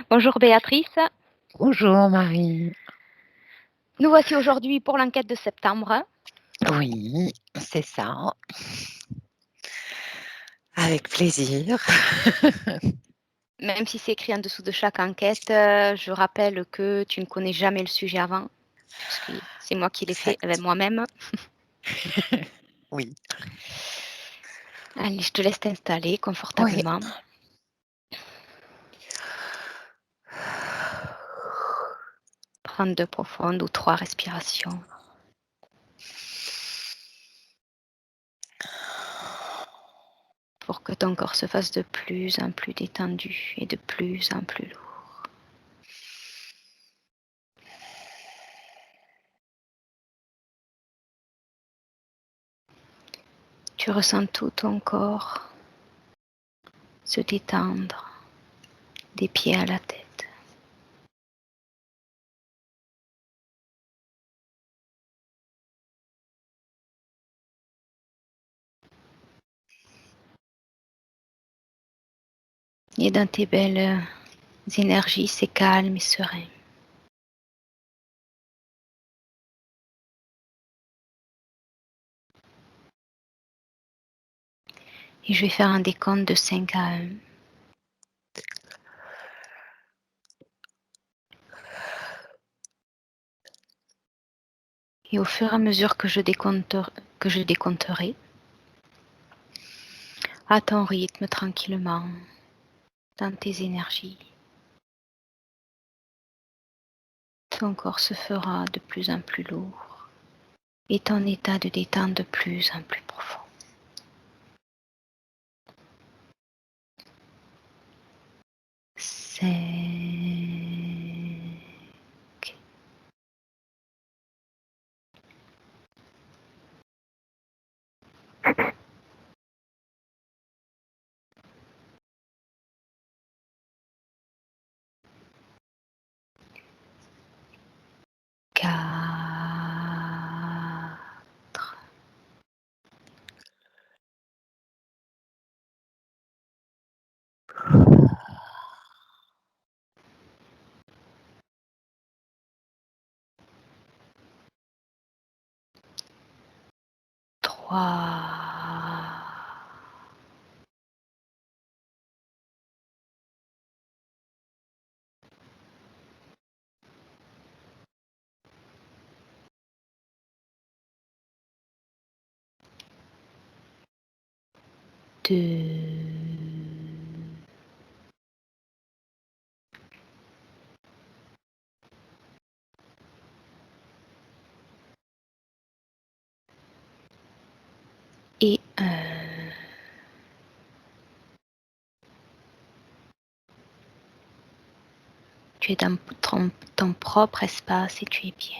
Bonjour Béatrice, Bonjour Marie. nous voici aujourd'hui pour l'enquête de septembre. Oui, c'est ça. Avec plaisir. Même si c'est écrit en dessous de chaque enquête, je rappelle que tu ne connais jamais le sujet avant, puisque c'est moi qui l'ai fait avec Exact. moi-même. Oui. Allez, je te laisse t'installer Oui. confortablement. Prendre 2 profondes ou 3 respirations. Pour que ton corps se fasse de plus en plus détendu et de plus en plus lourd. Tu ressens tout ton corps se détendre des pieds à la tête. Et dans tes belles énergies, c'est calme et serein. Et je vais faire un décompte de 5 à 1. Et au fur et à mesure que je décompterai, à ton rythme, tranquillement, dans tes énergies, ton corps se fera de plus en plus lourd et ton état de détente de plus en plus profond. 5, 4, 3, 2 et 1. Tu es dans ton propre espace et tu es bien.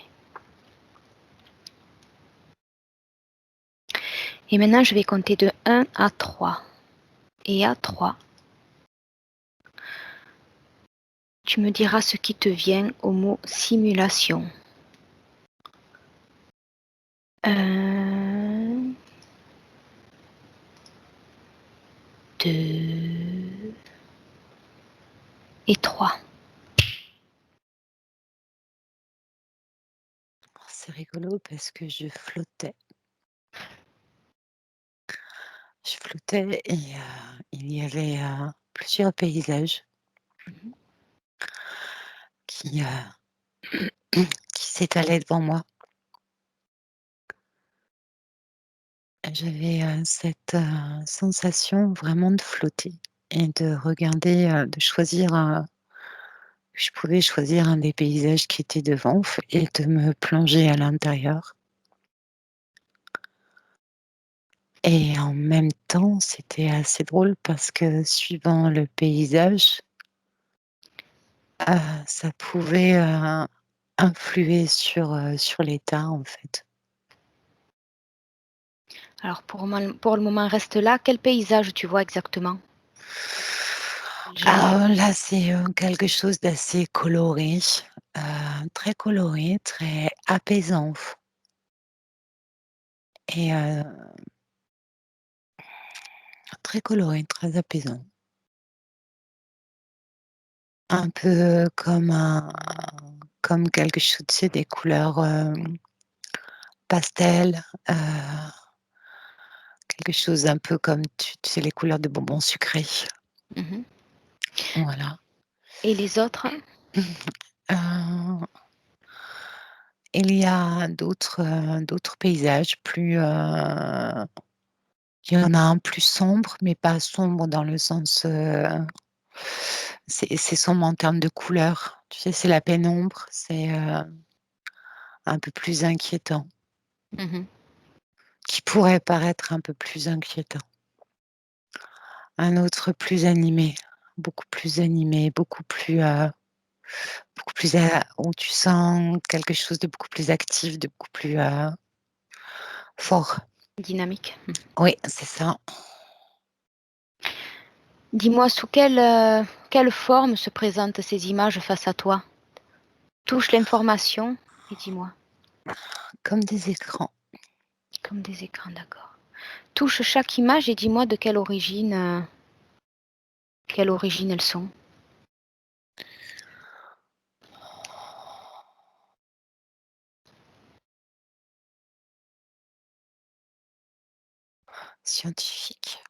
Et maintenant, je vais compter de 1 à 3. Et à 3, tu me diras ce qui te vient au mot simulation. 1, 2 et 3. C'est rigolo parce que je flottais. Je flottais et il y avait plusieurs paysages qui, qui s'étalaient devant moi. J'avais cette sensation vraiment de flotter et de regarder, de choisir je pouvais choisir un des paysages qui était devant et de me plonger à l'intérieur. Et en même temps, c'était assez drôle parce que suivant le paysage, ça pouvait, influer sur l'état, en fait. Alors pour le moment, reste là. Quel paysage tu vois exactement? Genre, Là, c'est, quelque chose d'assez coloré, très coloré, très apaisant et très coloré, très apaisant. un peu comme quelque chose, tu sais, des couleurs, pastel, quelque chose un peu comme tu sais les couleurs de bonbons sucrés. Mmh. Voilà. Et les autres? Heu, il y a d'autres paysages plus, il y en a un plus sombre, mais pas sombre dans le sens, c'est sombre en termes de couleur. Tu sais, c'est la pénombre, c'est, un peu plus inquiétant, Mmh. qui pourrait paraître un peu plus inquiétant. Un autre plus animé, beaucoup plus, où tu sens quelque chose de beaucoup plus actif, de beaucoup plus, fort. Dynamique. Mmh. Oui, c'est ça. Dis-moi sous quelle forme se présentent ces images face à toi? Touche l'information et dis-moi. Comme des écrans. Comme des écrans, d'accord. Touche chaque image et dis-moi de quelle origine elles sont. Scientifique.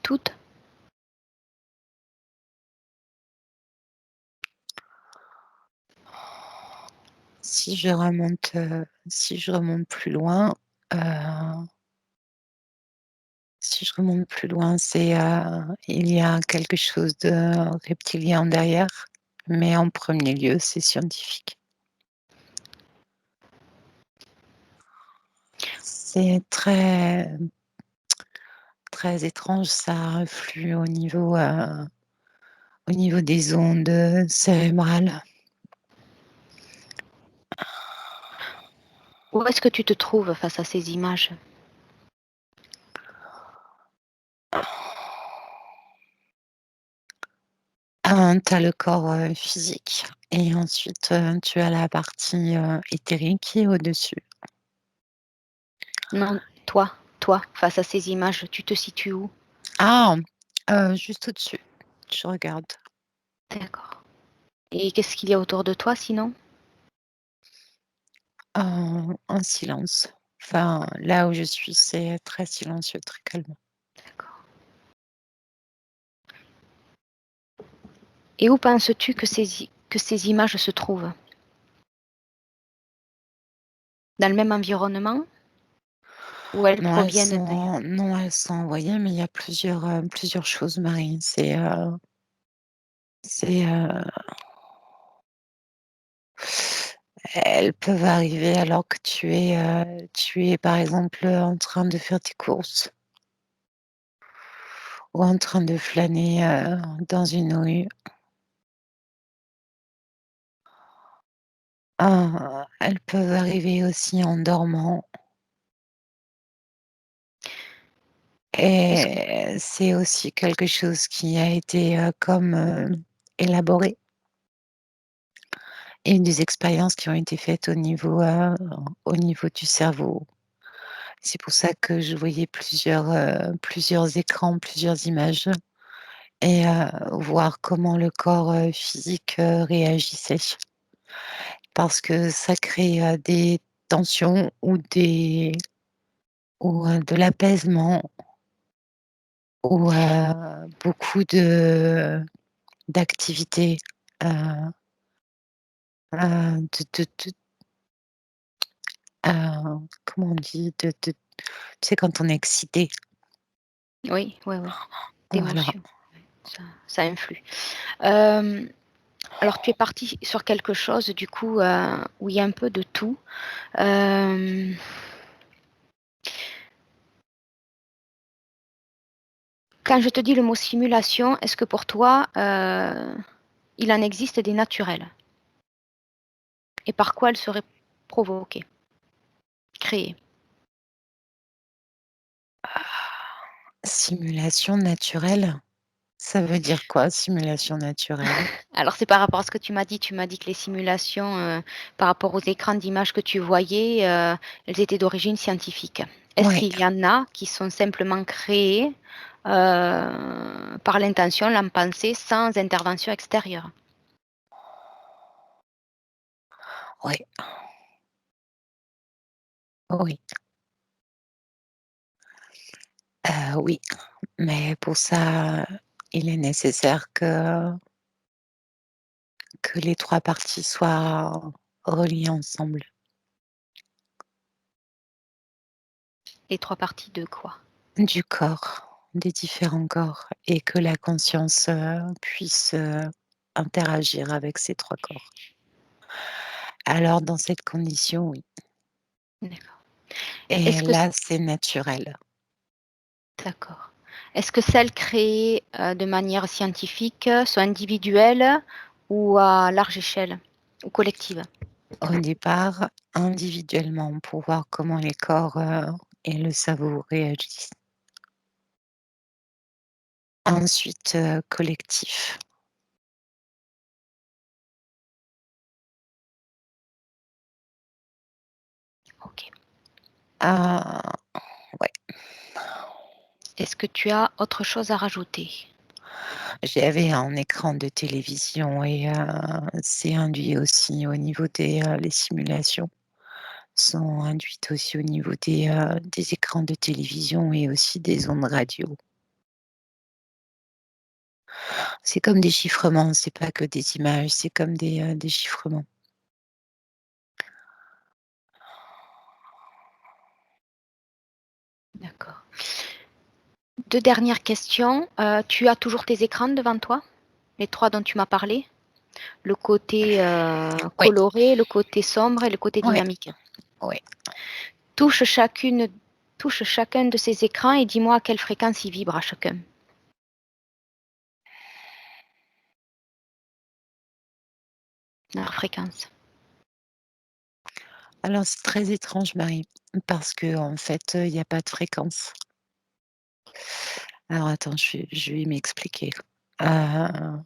Toutes? Si je remonte plus loin, heu, si je remonte plus loin, il y a quelque chose de reptilien derrière, mais en premier lieu, c'est scientifique. C'est très très étrange, ça influe au niveau des ondes, cérébrales. Où est-ce que tu te trouves face à ces images? Tu as le corps, physique et ensuite, tu as la partie, éthérique qui est au-dessus. Non, toi, face à ces images, tu te situes où? Ah! Juste au-dessus. Je regarde. D'accord. Et qu'est-ce qu'il y a autour de toi sinon? Un silence. Enfin, là où je suis, c'est très silencieux, très calme. D'accord. Et où penses-tu que ces images se trouvent? Dans le même environnement? Ou elles proviennent d'ailleurs? Non, elles sont envoyées, mais il y a plusieurs choses, Marie. C'est elles peuvent arriver alors que tu es, par exemple, en train de faire tes courses ou en train de flâner, dans une rue. Elles peuvent arriver aussi en dormant Est-ce que et c'est aussi quelque chose qui a été, élaboré et des expériences qui ont été faites au niveau du cerveau. C'est pour ça que je voyais plusieurs écrans, plusieurs images et voir comment le corps, physique, réagissait. Parce que ça crée, des tensions ou de l'apaisement ou beaucoup d'activités, heu de comment on dit? Tu sais quand on est excité, oui, oui, oui, voilà. d'émotion, ça influe. Hem, alors tu es parti sur quelque chose du coup, où il y a un peu de tout. Hem, Quand je te dis le mot simulation, est-ce que pour toi, il en existe des naturels? Et par quoi elles seraient provoquées, créées? Simulation naturelle, ça veut dire quoi simulation naturelle? Alors c'est par rapport à ce que tu m'as dit que les simulations, par rapport aux écrans d'images que tu voyais, elles étaient d'origine scientifique. Est-ce Ouais. qu'il y en a qui sont simplement créées, par l'intention, la pensée, sans intervention extérieure. Oui, oui, oui, mais pour ça, il est nécessaire que les 3 parties soient reliées ensemble. Les 3 parties de quoi? Du corps, des différents corps et que la conscience, puisse, interagir avec ces 3 corps. Alors dans cette condition, oui D'accord. et Est-ce que là, c'est naturel. d'accord. Est-ce que celles créées, de manière scientifique, sont individuelles ou à large échelle ou collective? Au départ, individuellement pour voir comment les corps, et le cerveau réagissent. Ensuite, collectif. OK. Ah, ouais, Est-ce que tu as autre chose à rajouter? j'avais un écran de télévision et c'est induit aussi au niveau les simulations sont induites aussi au niveau des écrans de télévision et aussi des ondes radio. C'est comme des chiffrements, c'est pas que des images, c'est comme des chiffrements. D'accord. 2 dernières questions. Tu as toujours tes écrans devant toi? Les 3 dont tu m'as parlé? Le côté, Oui, coloré, le côté sombre et le côté oui, dynamique. oui. Touche chacune touche chacun de ces écrans et dis-moi à quelle fréquence ils vibrent à chacun. Leur fréquence. Alors c'est très étrange Marie, parce qu'en fait, il y a pas de fréquence. Alors attends, je vais m'expliquer. Heu,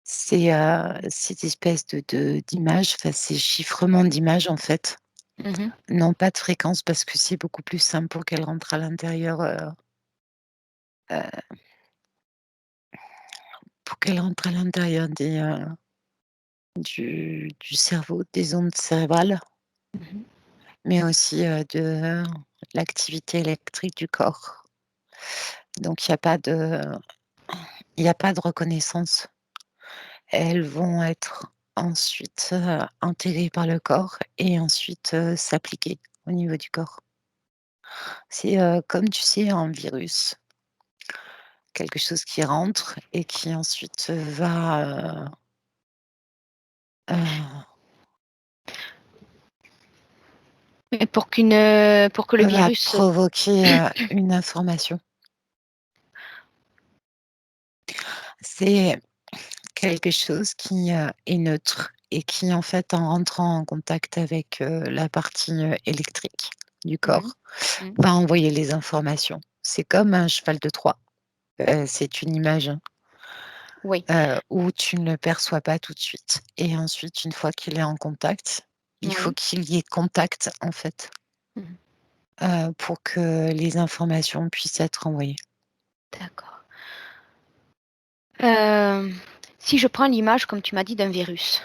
cette espèce de d'images, enfin ces chiffrements d'images en fait, Mmh. n'ont pas de fréquence parce que c'est beaucoup plus simple pour qu'elles rentrent à l'intérieur, heu, pour qu'elles rentrent à l'intérieur du cerveau, des ondes cérébrales, Mmh. mais aussi, de l'activité électrique du corps. Donc il y a pas de reconnaissance. Elles vont être ensuite, intégrées par le corps et ensuite, s'appliquer au niveau du corps. C'est, comme tu sais un virus, quelque chose qui rentre et qui ensuite, Mais pour que le va virus, provoquer, une information. C'est quelque chose qui, est neutre et qui en fait en rentrant en contact avec, la partie, électrique du mmh, corps, mmh, va envoyer les informations. C'est comme un cheval de Troie. C'est une image, hein, oui, où tu ne le perçois pas tout de suite et ensuite une fois qu'il est en contact, il faut oui, qu'il y ait contact en fait, mmh, pour que les informations puissent être envoyées. d'accord. Hem, Si je prends l'image, comme tu m'as dit, d'un virus,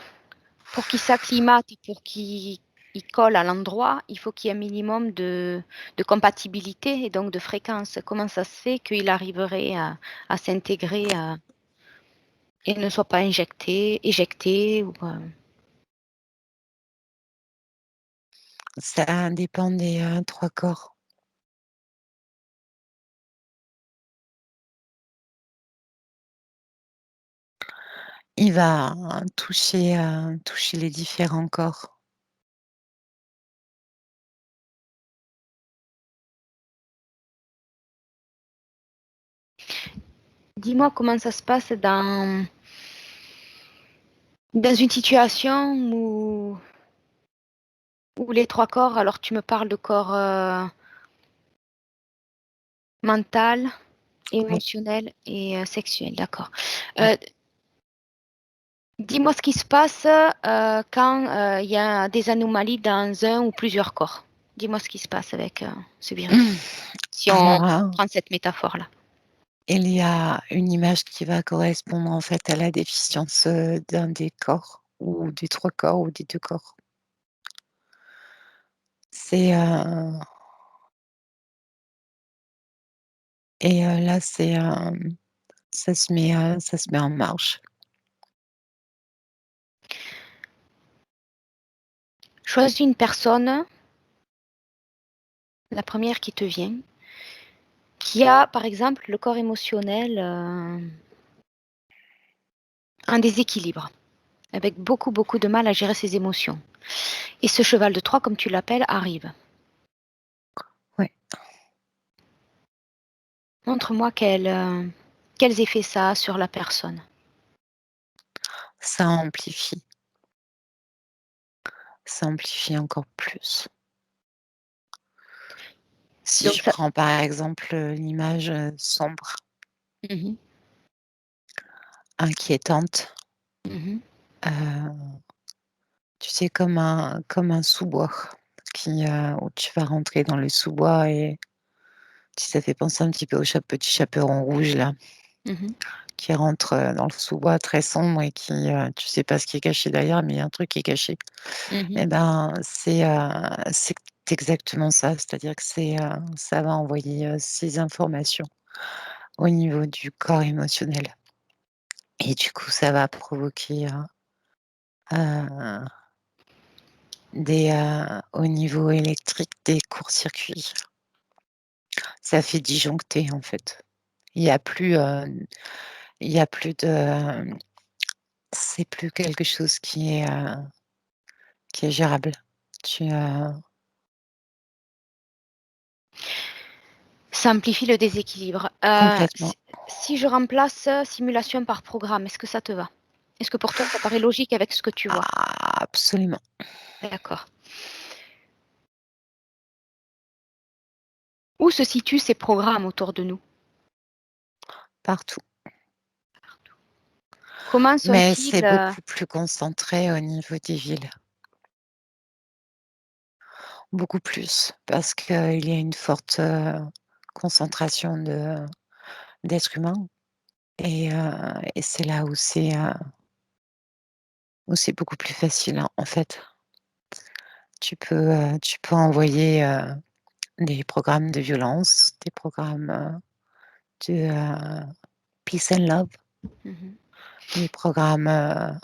pour qu'il s'acclimate et pour qu'il il colle à l'endroit, il faut qu'il y ait un minimum de compatibilité et donc de fréquence. Comment ça se fait qu'il arriverait à s'intégrer, et ne soit pas éjecté ou, Ça dépend des, 3 corps. Il va toucher les différents corps. dis-moi comment ça se passe dans une situation où les 3 corps, alors tu me parles de corps, mental, Oui, émotionnel et sexuel, d'accord. oui. Heu, Dis-moi ce qui se passe, quand, il y a des anomalies dans un ou plusieurs corps. Dis-moi ce qui se passe avec, ce virus, si on Alors, prend cette métaphore-là. il y a une image qui va correspondre, en fait, à la déficience, d'un des corps ou des 3 corps ou des 2 corps. C'est, et là, c'est, ça se met en marche. Choisis une personne, la première qui te vient, qui a, par exemple, le corps émotionnel, en déséquilibre, avec beaucoup, beaucoup de mal à gérer ses émotions. Et ce cheval de Troie, comme tu l'appelles, arrive. Ouais, Montre-moi quels effets ça a sur la personne. ça amplifie, ça amplifie encore plus. Si Donc je ça. prends, par exemple, l'image, sombre, Mmh. inquiétante, Mmh. heu, tu sais, comme un sous-bois où tu vas rentrer dans le sous-bois et ça fait penser un petit peu au Petit Chaperon rouge là, Mmh. qui rentre, dans le sous-bois très sombre et tu sais pas ce qui est caché derrière, mais il y a un truc qui est caché. Mmh. Et ben, c'est exactement ça, c'est-à-dire que ça va envoyer, ces informations au niveau du corps émotionnel et du coup, ça va provoquer, heu, au niveau électrique, des courts-circuits. Ça fait disjoncter, en fait. Il y a plus, il y a plus de, c'est plus quelque chose qui est gérable. Tu, Ça amplifie le déséquilibre. complètement. Si je remplace, simulation par programme, est-ce que ça te va? Est-ce que pour toi, ça paraît logique avec ce que tu vois? Ah, absolument, D'accord. Où se situent ces programmes autour de nous? partout. Comment Mais sont-ils, c'est beaucoup plus concentré au niveau des villes, beaucoup plus, parce qu'il y a une forte, concentration d'êtres humains et c'est là où c'est beaucoup plus facile, hein, en fait. Tu peux envoyer, des programmes de violence, des programmes, de, peace and love, mmh, des programmes,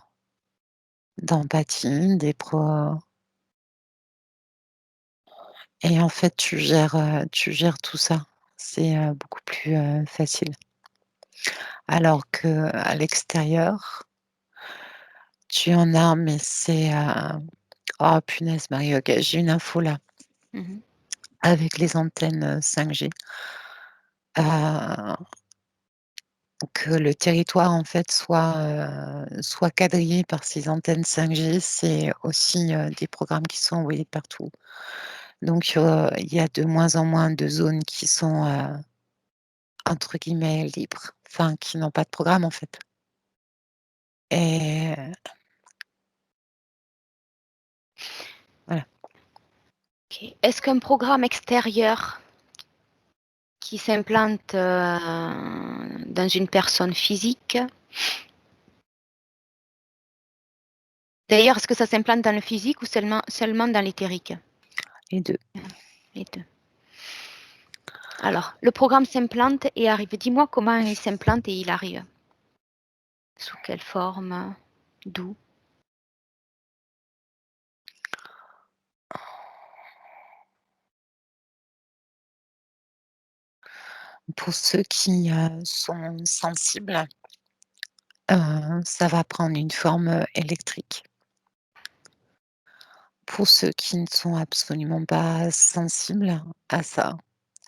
d'empathie, et en fait, tu gères tout ça. C'est, beaucoup plus, facile. Alors qu'à l'extérieur, tu en as, mais c'est, oh punaise Marie, OK, j'ai une info là, mmh, avec les antennes, 5G, heu, que le territoire en fait soit quadrillé par ces antennes 5G, c'est aussi, des programmes qui sont envoyés partout. Donc, il y a de moins en moins de zones qui sont, entre guillemets «libres», enfin qui n'ont pas de programme en fait et voilà. OK. Est-ce qu'un programme extérieur qui s'implante, dans une personne physique, d'ailleurs, est-ce que ça s'implante dans le physique ou seulement dans l'éthérique? Les 2. Les 2. Alors, le programme s'implante et arrive. Dis-moi comment il s'implante et il arrive? Sous quelle forme? D'où? Pour ceux qui, sont sensibles, ça va prendre une forme, électrique. Pour ceux qui ne sont absolument pas sensibles à ça,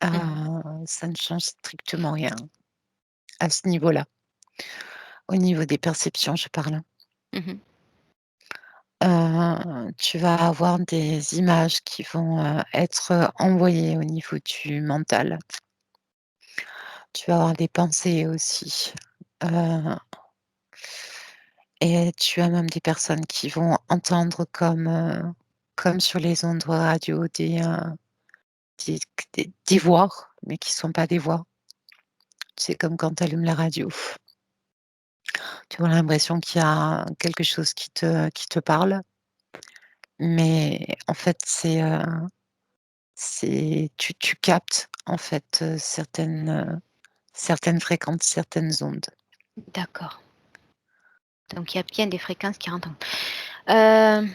Mmh. ça ne change strictement rien à ce niveau-là. Au niveau des perceptions, je parle, hein. Mmh. Tu vas avoir des images qui vont, être, envoyées au niveau du mental. Tu vas avoir des pensées aussi, heu et tu as même des personnes qui vont entendre comme sur les ondes radio des voix, mais qui sont pas des voix. C'est comme quand tu allumes la radio. Tu as l'impression qu'il y a quelque chose qui te parle, mais en fait, c'est tu captes, en fait, certaines fréquences, certaines ondes. D'accord. Donc il y a bien des fréquences qui rentrent. Heu,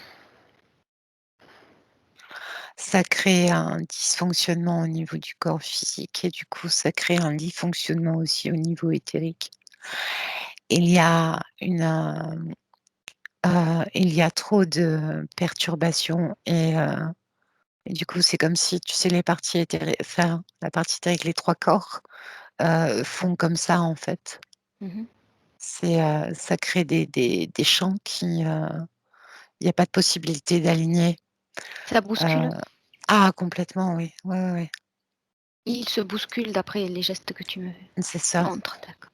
Ça crée un dysfonctionnement au niveau du corps physique et du coup, ça crée un dysfonctionnement aussi au niveau éthérique. Il y a il y a trop de perturbations et du coup, c'est comme si, tu sais, les parties enfin, la partie éthérique, les 3 corps, font comme ça, en fait. mmh Ça crée des champs il y a pas de possibilité d'aligner. Ça bouscule? Heu complètement, oui. Ouais, ouais, ouais. Il se bouscule d'après les gestes que tu me C'est ça. montres, d'accord.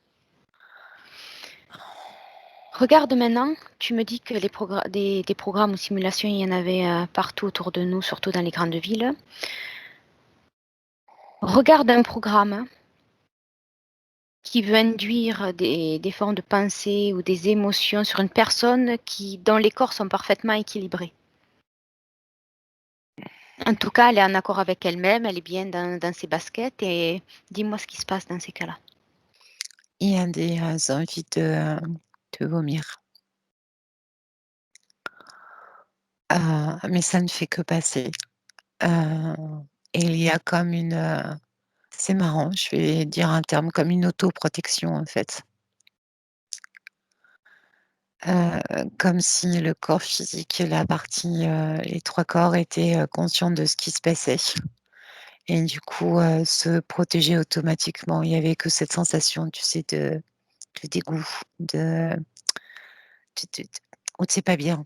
Regarde maintenant, tu me dis que des programmes ou simulations, il y en avait, partout autour de nous, surtout dans les grandes villes. Regarde un programme qui veut induire des formes de pensée ou des émotions sur une personne dont les corps sont parfaitement équilibrés. En tout cas, elle est en accord avec elle-même, elle est bien dans ses baskets et dis-moi ce qui se passe dans ces cas-là. Il y a des, envies de vomir, mais ça ne fait que passer. Heu et il y a comme c'est marrant, je vais dire un terme, comme une autoprotection, en fait. Comme si le corps physique et les 3 corps étaient, conscients de ce qui se passait et du coup, se protégeaient automatiquement. Il y avait que cette sensation, tu sais, de dégoût, de tu où tu sais pas bien.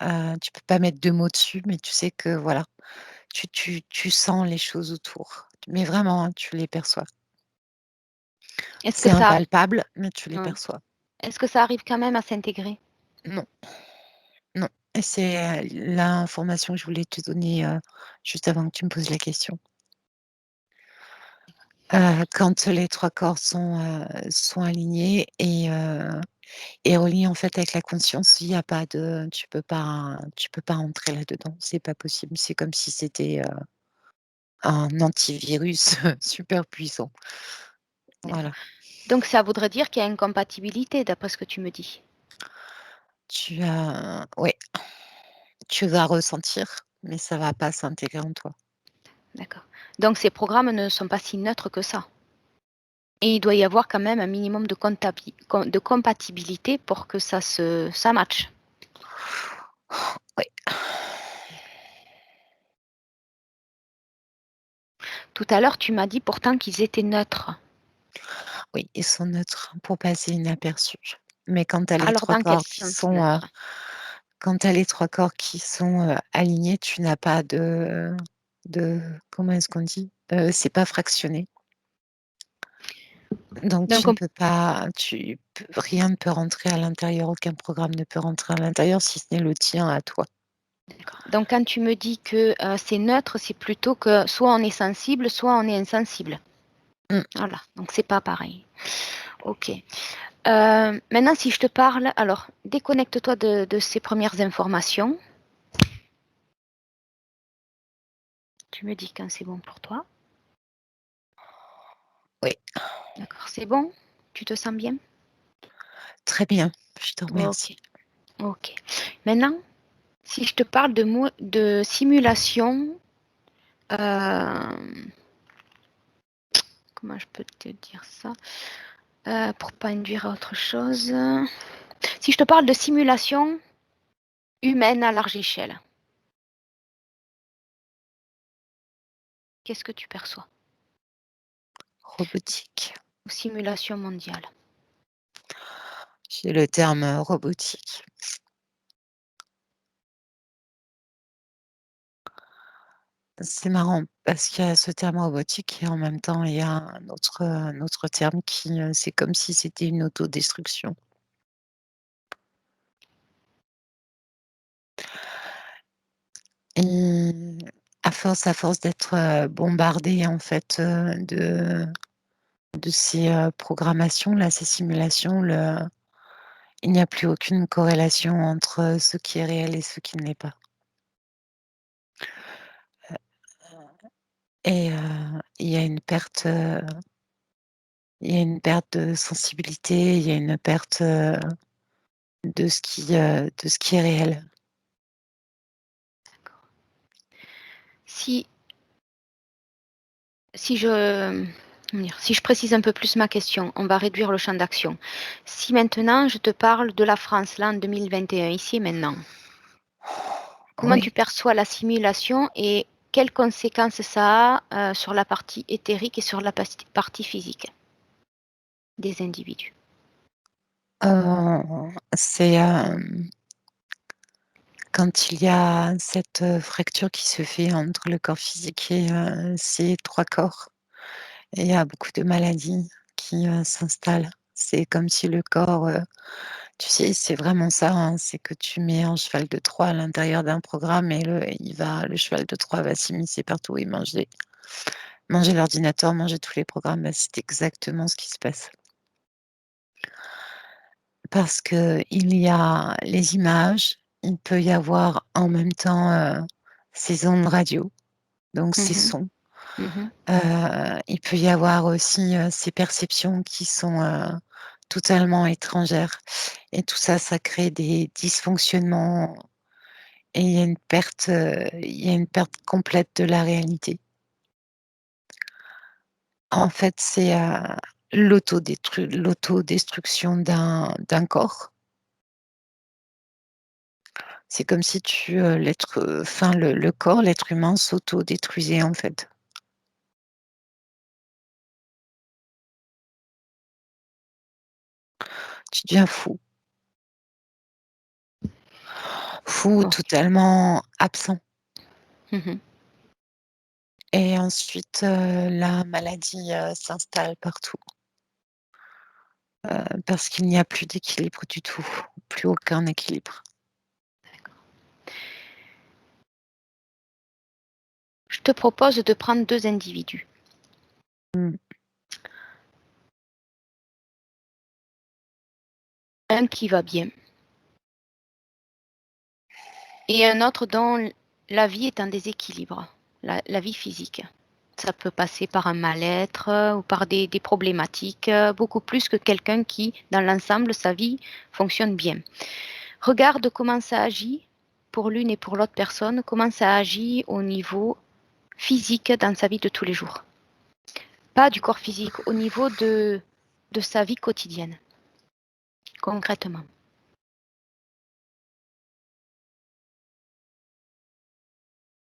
Tu peux pas mettre de mots dessus, mais tu sais que voilà, tu sens les choses autour. Mais vraiment, hein, tu les perçois. Est-ce que C'est ça impalpable, mais tu les ouais. perçois. Est-ce que ça arrive quand même à s'intégrer? Non, non et c'est, l'information que je voulais te donner, juste avant que tu me poses la question. Quand les 3 corps sont alignés et reliés, en fait, avec la conscience, il y a pas de tu peux pas entrer là-dedans, c'est pas possible. C'est comme si c'était, un antivirus super puissant. D'accord. Voilà. Donc ça voudrait dire qu'il y a une compatibilité d'après ce que tu me dis? Ouais, tu vas ressentir, mais ça va pas s'intégrer en toi. D'accord. Donc ces programmes ne sont pas si neutres que ça? Et il doit y avoir quand même un minimum de compatibilité pour que ça matche? Oui, Tout à l'heure, tu m'as dit pourtant qu'ils étaient neutres. oui, ils sont neutres pour passer inaperçus. Mais Alors dans quel sens neutre? quand tu as les 3 corps qui sont, alignés, tu n'as pas de comment est-ce qu'on dit? C'est pas fractionné. Donc Donc tu ne on peux pas tu peux rien ne peut rentrer à l'intérieur, aucun programme ne peut rentrer à l'intérieur si ce n'est le tien à toi. d'accord. Donc quand tu me dis que, c'est neutre, c'est plutôt que soit on est sensible, soit on est insensible. Mmh, Voilà, donc c'est pas pareil. OK. Maintenant si je te parle alors déconnecte-toi de ces premières informations. Tu me dis quand c'est bon pour toi. oui, D'accord, c'est bon? Tu te sens bien? très bien, je te remercie. OK, OK. Maintenant, si je te parle de simulation, hem, comment je peux te dire ça? Pour pas induire à autre chose. Si je te parle de simulation humaine à large échelle, qu'est-ce que tu perçois? Robotique, Ou simulation mondiale? j'ai le terme, robotique. C'est marrant parce qu'il y a ce terme robotique et en même temps, il y a un autre terme c'est comme si c'était une autodestruction. Et à force d'être, bombardé en fait, de ces, programmations-là, ces simulations, il n'y a plus aucune corrélation entre ce qui est réel et ce qui ne l'est pas. Et il y a une perte, il y a une perte de sensibilité, il y a une perte, de ce qui est réel. Si si je comment dire? Si je précise un peu plus ma question, on va réduire le champ d'action. Si maintenant je te parle de la France, là, en 2021, ici et maintenant, comment tu Oui, perçois la simulation et quelles conséquences ça a, sur la partie éthérique et sur la partie physique des individus? c'est, quand il y a cette, fracture qui se fait entre le corps physique et ces 3 corps, il y a beaucoup de maladies qui, s'installent. C'est comme si le corps, tu sais, c'est vraiment ça, hein, c'est que tu mets un cheval de Troie à l'intérieur d'un programme et le cheval de Troie va s'immiscer partout et manger l'ordinateur, manger tous les programmes. Bah, c'est exactement ce qui se passe. Parce qu'il y a les images, il peut y avoir en même temps, ces ondes radio, donc ces Mmh. sons. Mmh. Il peut y avoir aussi, ces perceptions qui sont, totalement étrangères et tout ça, ça crée des dysfonctionnements et il y a une perte complète de la réalité. En fait, c'est, l'autodestruction d'un corps. C'est comme si le corps, l'être humain s'autodétruisait, en fait. Tu deviens fou, fou, OK. totalement absent Mmh. et ensuite, la maladie, s'installe partout, parce qu'il n'y a plus d'équilibre du tout, plus aucun équilibre. Je te propose de prendre 2 individus. Mmh. Un qui va bien et un autre dont la vie est en déséquilibre, la vie physique. Ça peut passer par un mal-être, ou par des problématiques, beaucoup plus que quelqu'un qui, dans l'ensemble, sa vie fonctionne bien. Regarde comment ça agit pour l'une et pour l'autre personne, comment ça agit au niveau physique dans sa vie de tous les jours. Pas du corps physique, au niveau de sa vie quotidienne, concrètement.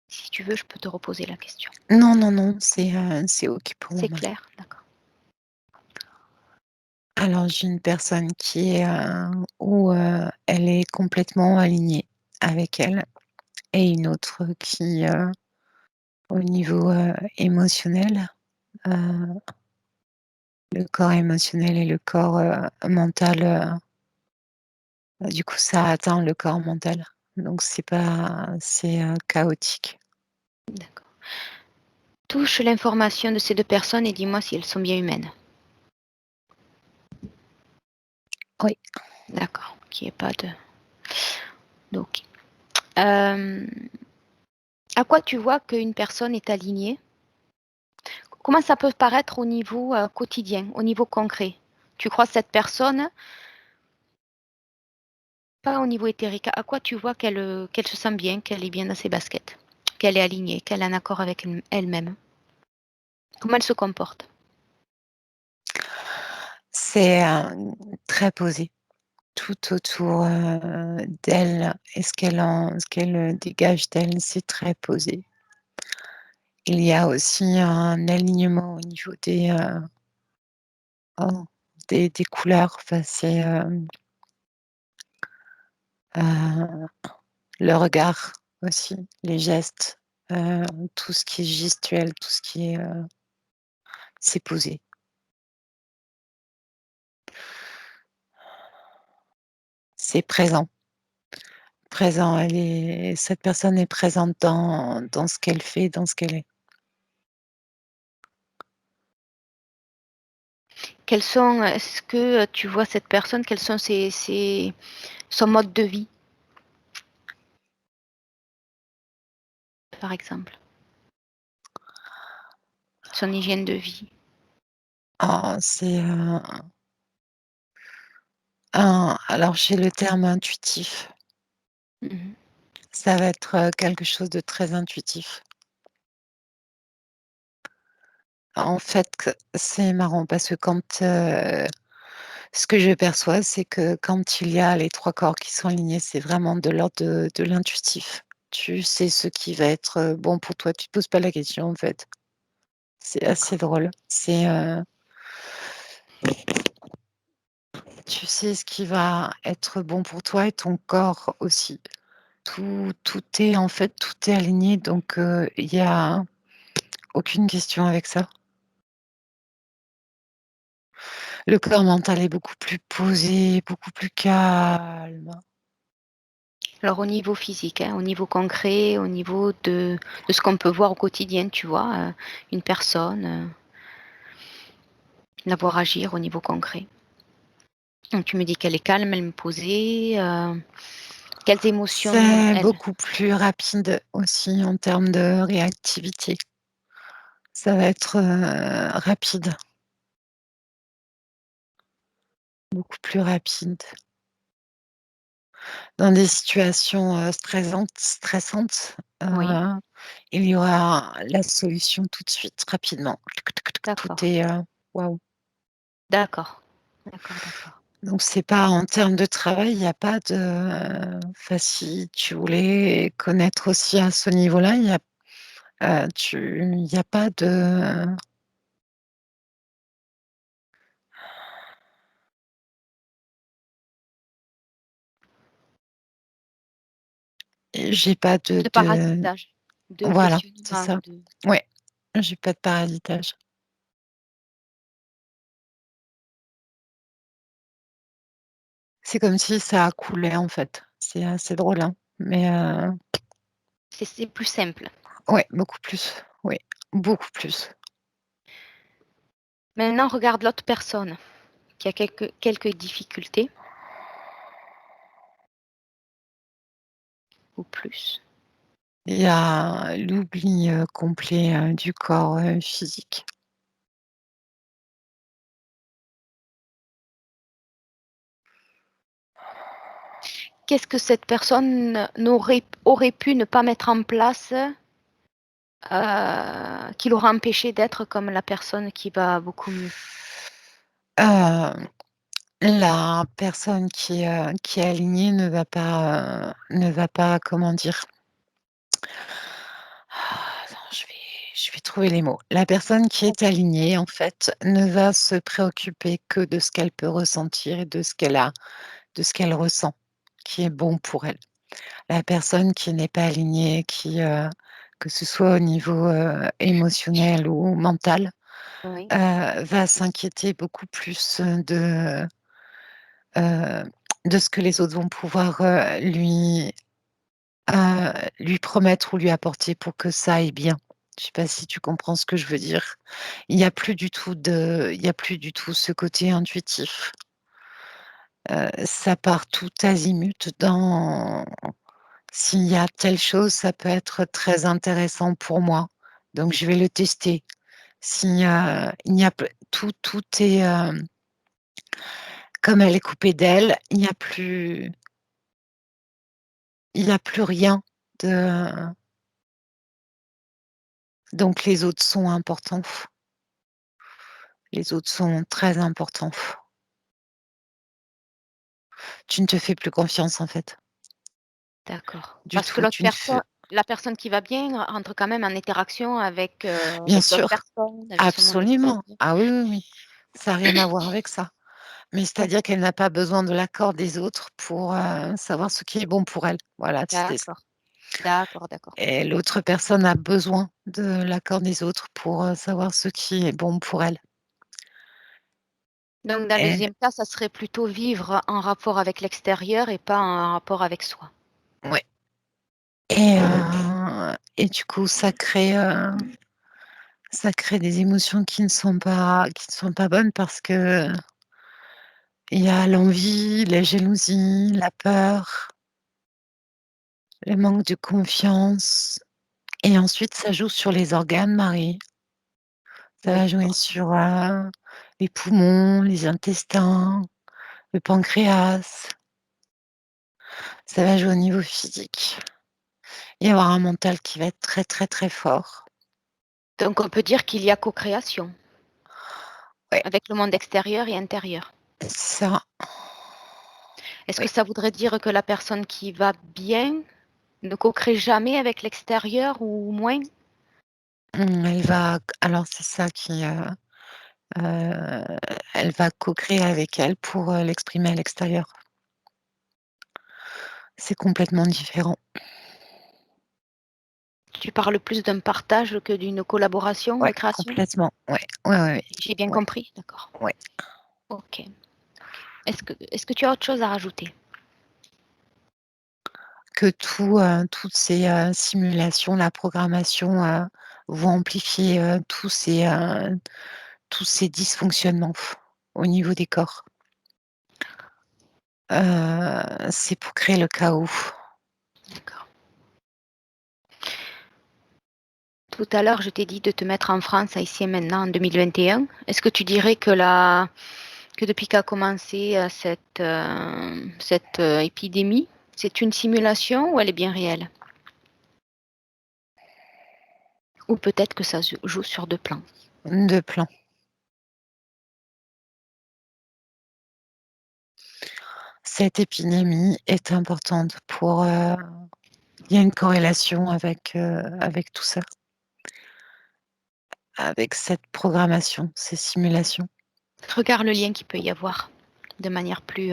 Si tu veux, je peux te reposer la question. Non, non, non, c'est OK pour C'est moi. clair? D'accord. Alors j'ai une personne qui est, où, elle est complètement alignée avec elle et une autre qui, au niveau, émotionnel, heu, le corps émotionnel et le corps, mental, du coup ça atteint le corps mental. Donc c'est, chaotique. D'accord. Touche l'information de ces 2 personnes et dis-moi si elles sont bien humaines. Oui. D'accord, qu'il y ait pas de OK. Hem, à quoi tu vois qu'une personne est alignée? Comment ça peut paraître au niveau, quotidien, au niveau concret? Tu crois cette personne, pas au niveau éthérique, à quoi tu vois qu'elle se sent bien, qu'elle est bien dans ses baskets? Qu'elle est alignée, qu'elle est en accord avec elle-même? Comment elle se comporte? C'est, très posé. Tout autour, d'elle et ce qu'elle, dégage d'elle, c'est très posé. Il y a aussi un alignement au niveau oh, des couleurs. Enfin, c'est, heu, le regard aussi, les gestes, tout ce qui est gestuel, tout ce qui est, c'est posé. C'est présent, présent. Cette personne est présente dans ce qu'elle fait, dans ce qu'elle est. Est-ce que tu vois cette personne, quels sont son mode de vie, par exemple? Son hygiène de vie? Oh, c'est, alors j'ai le terme intuitif. Mmh. Ça va être, quelque chose de très intuitif. En fait, c'est marrant parce que ce que je perçois, c'est que quand il y a les 3 corps qui sont alignés, c'est vraiment de l'ordre de l'intuitif. Tu sais ce qui va être, bon pour toi, tu te poses pas la question, en fait. C'est assez D'accord. drôle. Tu sais ce qui va être bon pour toi et ton corps aussi. Tout est en fait, tout est aligné donc il y a aucune question avec ça. Le corps mental est beaucoup plus posé, beaucoup plus calme. Alors au niveau physique, hein, au niveau concret, au niveau de ce qu'on peut voir au quotidien, tu vois? Une personne, la voir agir au niveau concret. Donc tu me dis qu'elle est calme, elle me posée, quelles émotions C'est elle? beaucoup plus rapide aussi en termes de réactivité. Ça va être, rapide, beaucoup plus rapide. Dans des situations, stressantes, Oui, il y aura la solution tout de suite, rapidement. Tout d'accord, est, waouh! d'accord, d'accord, d'accord. Donc c'est pas en termes de travail, il y a pas de enfin si tu voulais connaître aussi à ce niveau-là, il y a pas de j'ai pas De parasitage, de voilà, c'est questionnement ou ça. de Ouais, j'ai pas de parasitage. C'est comme si ça coulait en fait. C'est assez drôle, hein, mais c'est plus simple. ouais, beaucoup plus, oui, beaucoup plus. Maintenant regarde l'autre personne qui a quelques difficultés ou plus. Il y a l'oubli, complet, du corps, physique. Qu'est-ce que cette personne aurait pu ne pas mettre en place, qui l'aura empêché d'être comme la personne qui va beaucoup mieux? Heu, la personne qui est alignée ne va pas, comment dire? Attends, je vais trouver les mots. La personne qui est alignée, en fait, ne va se préoccuper que de ce qu'elle peut ressentir et de ce qu'elle ressent, qui est bon pour elle. La personne qui n'est pas alignée, que ce soit au niveau, émotionnel ou mental, Oui, va s'inquiéter beaucoup plus, heu, de ce que les autres vont pouvoir, lui promettre ou lui apporter pour que ça aille bien. Je sais pas si tu comprends ce que je veux dire? Il y a plus du tout ce côté intuitif. Ça part tout azimut dans s'il y a telle chose, ça peut être très intéressant pour moi, donc je vais le tester. Il n'y a p tout est, comme elle est coupée d'elle, il y a plus rien de donc les autres sont importants. Les autres sont très importants. Tu ne te fais plus confiance, en fait, d'accord. du Parce que tout. Tu ne fais la personne qui va bien entre quand même en interaction bien avec d'autres sûr, personnes, avec ce monde absolument. extérieur. Ah oui, oui, oui. Ça a rien à voir avec ça. Mais c'est-à-dire OK, qu'elle n'a pas besoin de l'accord des autres pour, savoir ce qui est bon pour elle. Voilà, c'était ça. d'accord, d'accord, d'accord. Et l'autre personne a besoin de l'accord des autres pour, savoir ce qui est bon pour elle. Donc dans le Et deuxième cas, ça serait plutôt vivre en rapport avec l'extérieur et pas en rapport avec soi. ouais et du coup, Ça crée des émotions qui ne sont pas bonnes parce qu'il y a l'envie, la jalousie, la peur, le manque de confiance et ensuite ça joue sur les organes, Marie. Ça Oui, va jouer sur, les poumons, les intestins, le pancréas. Ça va jouer au niveau physique et avoir un mental qui va être très, très, très fort. donc on peut dire qu'il y a co-création Ouais, avec le monde extérieur et intérieur. ça, Est-ce que ouais. ça voudrait dire que la personne qui va bien ne co-crée jamais avec l'extérieur ou moins? Elle va alors c'est ça qui, heu, elle va co-créer avec elle pour, l'exprimer à l'extérieur. C'est complètement différent. Tu parles plus d'un partage que d'une collaboration de Ouais, création? complètement. Ouais, ouais, ouais, J'ai bien ouais, compris? D'accord. ouais. OK, OK. Est-ce que tu as autre chose à rajouter? Que toutes ces, simulations, la programmation, vont amplifier, tous ces dysfonctionnements au niveau des corps. C'est pour créer le chaos. D'accord. Tout à l'heure, je t'ai dit de te mettre en France, ici et maintenant, en 2021. Est-ce que tu dirais que depuis qu'a commencé cette épidémie, c'est une simulation ou elle est bien réelle? Ou peut-être que ça se joue sur deux plans? De plan. Cette épidémie est importante pour, il y a une corrélation avec tout ça, avec cette programmation, ces simulations. Regarde le lien qu'il peut y avoir de manière plus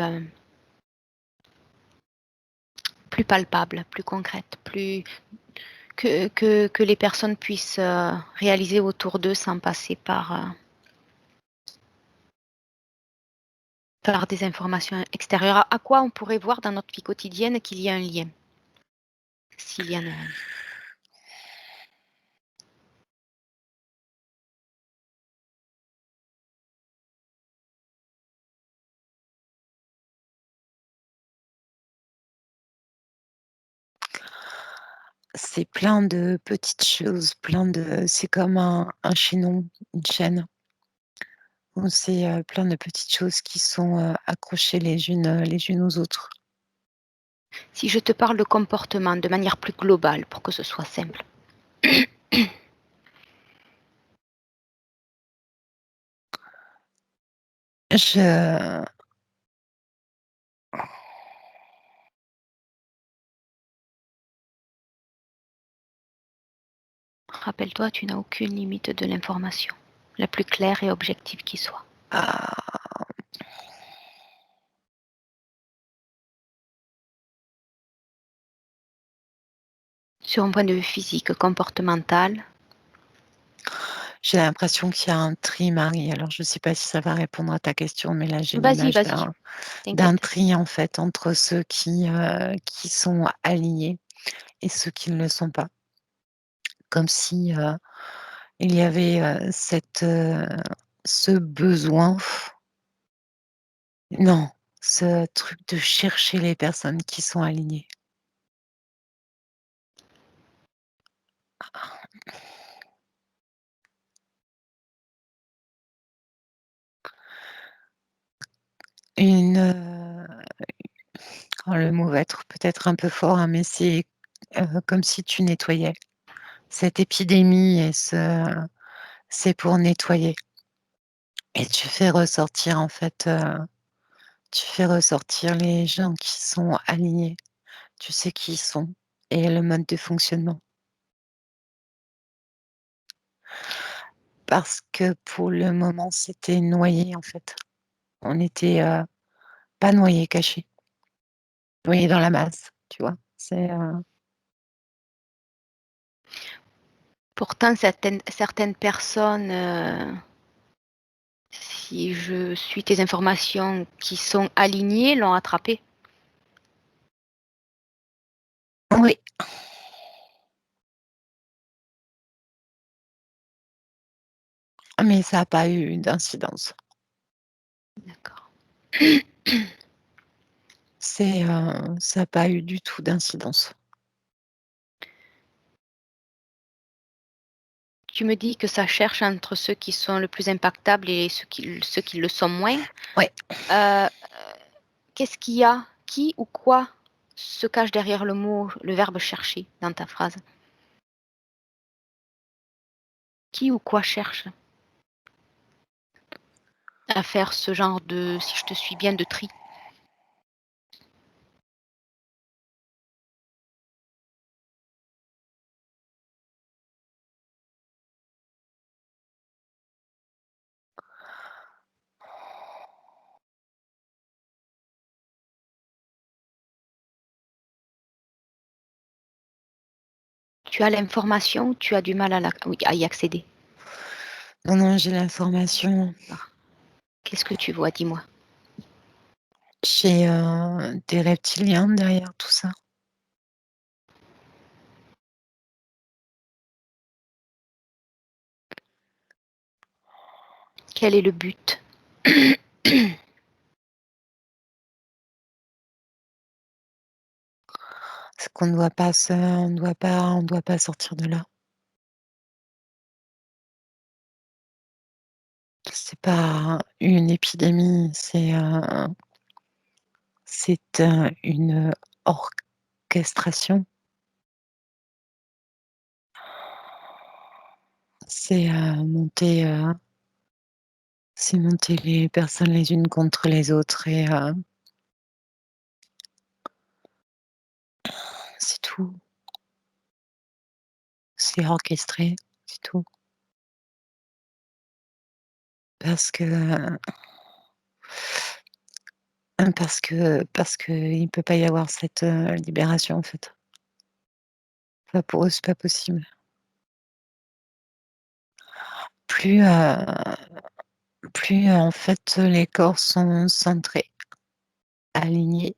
palpable, plus concrète, plus que les personnes puissent réaliser autour d'eux sans passer par des informations extérieures. À quoi on pourrait voir dans notre vie quotidienne qu'il y a un lien, s'il y en a un? C'est plein de petites choses, c'est comme un chaînon, une chaîne où c'est, plein de petites choses qui sont, accrochées les unes aux autres. Si je te parle de comportement de manière plus globale pour que ce soit simple, Je rappelle-toi, tu n'as aucune limite de l'information, la plus claire et objective qui soit. ah, Sur un point de vue physique, comportemental, j'ai l'impression qu'il y a un tri, Marie. Alors je ne sais pas si ça va répondre à ta question, mais là j'ai vas-y, l'image vas-y, d'un t'inquiète. tri en fait entre ceux qui sont alignés et ceux qui ne le sont pas. Comme si, il y avait, ce besoin non, ce truc de chercher les personnes qui sont alignées. Une, oh le mot va être peut-être un peu fort, hein, mais c'est, comme si tu nettoyais. Cette épidémie c'est pour nettoyer et tu fais ressortir les gens qui sont alignés. Tu sais qui ils sont et le mode de fonctionnement. Parce que pour le moment, c'était noyé, en fait. On était, pas noyés, cachés, noyés dans la masse, tu vois? Pourtant, certaines personnes, si je suis tes informations, qui sont alignées, l'ont attrapé. Oui, mais ça a pas eu d'incidence. D'accord. Ça a pas eu du tout d'incidence. Tu me dis que ça cherche entre ceux qui sont le plus impactables et ceux qui le sont moins. Ouais. Heu, Qu'est-ce qu'il y a? Qui ou quoi se cache derrière le verbe «chercher» dans ta phrase? Qui ou quoi cherche à faire ce genre de, si je te suis bien, de tri? Tu as l'information, tu as du mal oui, à y accéder. Non, non, j'ai l'information. Ah. Qu'est-ce que tu vois? Dis-moi. J'ai, des reptiliens derrière tout ça. Quel est le but? C'est qu'on ne doit pas on doit pas sortir de là. C'est pas une épidémie, une orchestration. C'est, monter les personnes les unes contre les autres et c'est tout. C'est orchestré, c'est tout. Parce que, parce que il peut pas y avoir cette, libération, en fait. Enfin, pour eux, c'est pas possible. Plus, en fait, les corps sont centrés, alignés,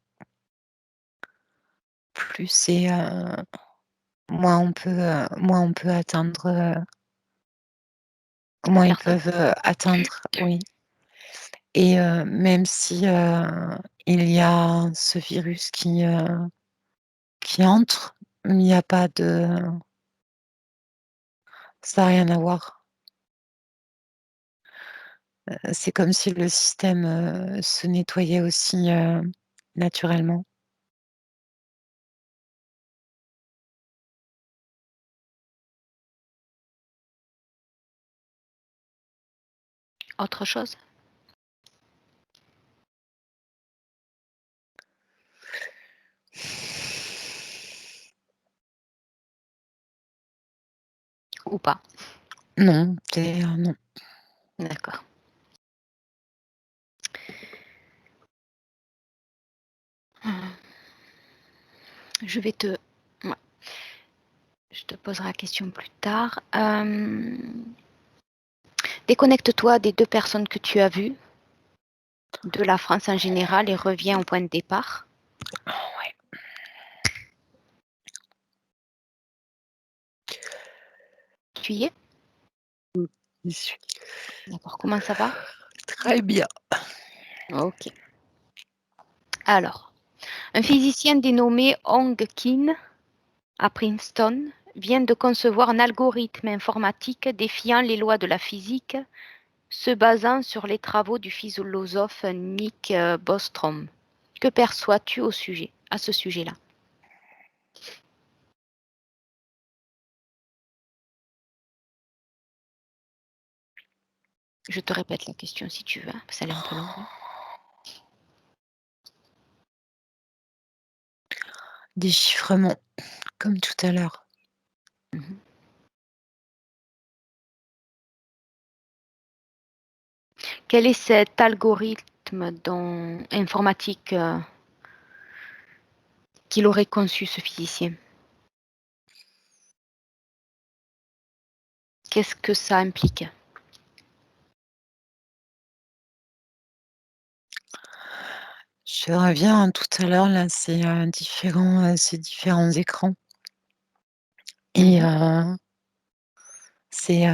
plus c'est, moins on peut atteindre, La moins ils personne? peuvent, atteindre, oui. Et même si, il y a ce virus qui entre, il n'y a pas de ça a rien à voir. C'est comme si le système, se nettoyait aussi, naturellement. Autre chose? Ou pas? Non, non. D'accord. Mmh. Je vais te Ouais, je te poserai la question plus tard. Déconnecte-toi des 2 personnes que tu as vues, de la France en général et reviens au point de départ. Ouais, Tu y es? j'y suis. D'accord. Comment ça va? Très bien. OK. Alors, un physicien dénommé Hong Qin, à Princeton, vient de concevoir un algorithme informatique défiant les lois de la physique, se basant sur les travaux du philosophe Nick Bostrom. Que perçois-tu à ce sujet-là? Je te répète la question si tu veux, hein, parce qu'elle est un peu longue. Déchiffrement, comme tout à l'heure. Mhm. Quel est cet algorithme informatique qu'il aurait conçu, ce physicien? Qu'est-ce que ça implique? Je reviens tout à l'heure, là, c'est différents écrans et Mhm. c'est,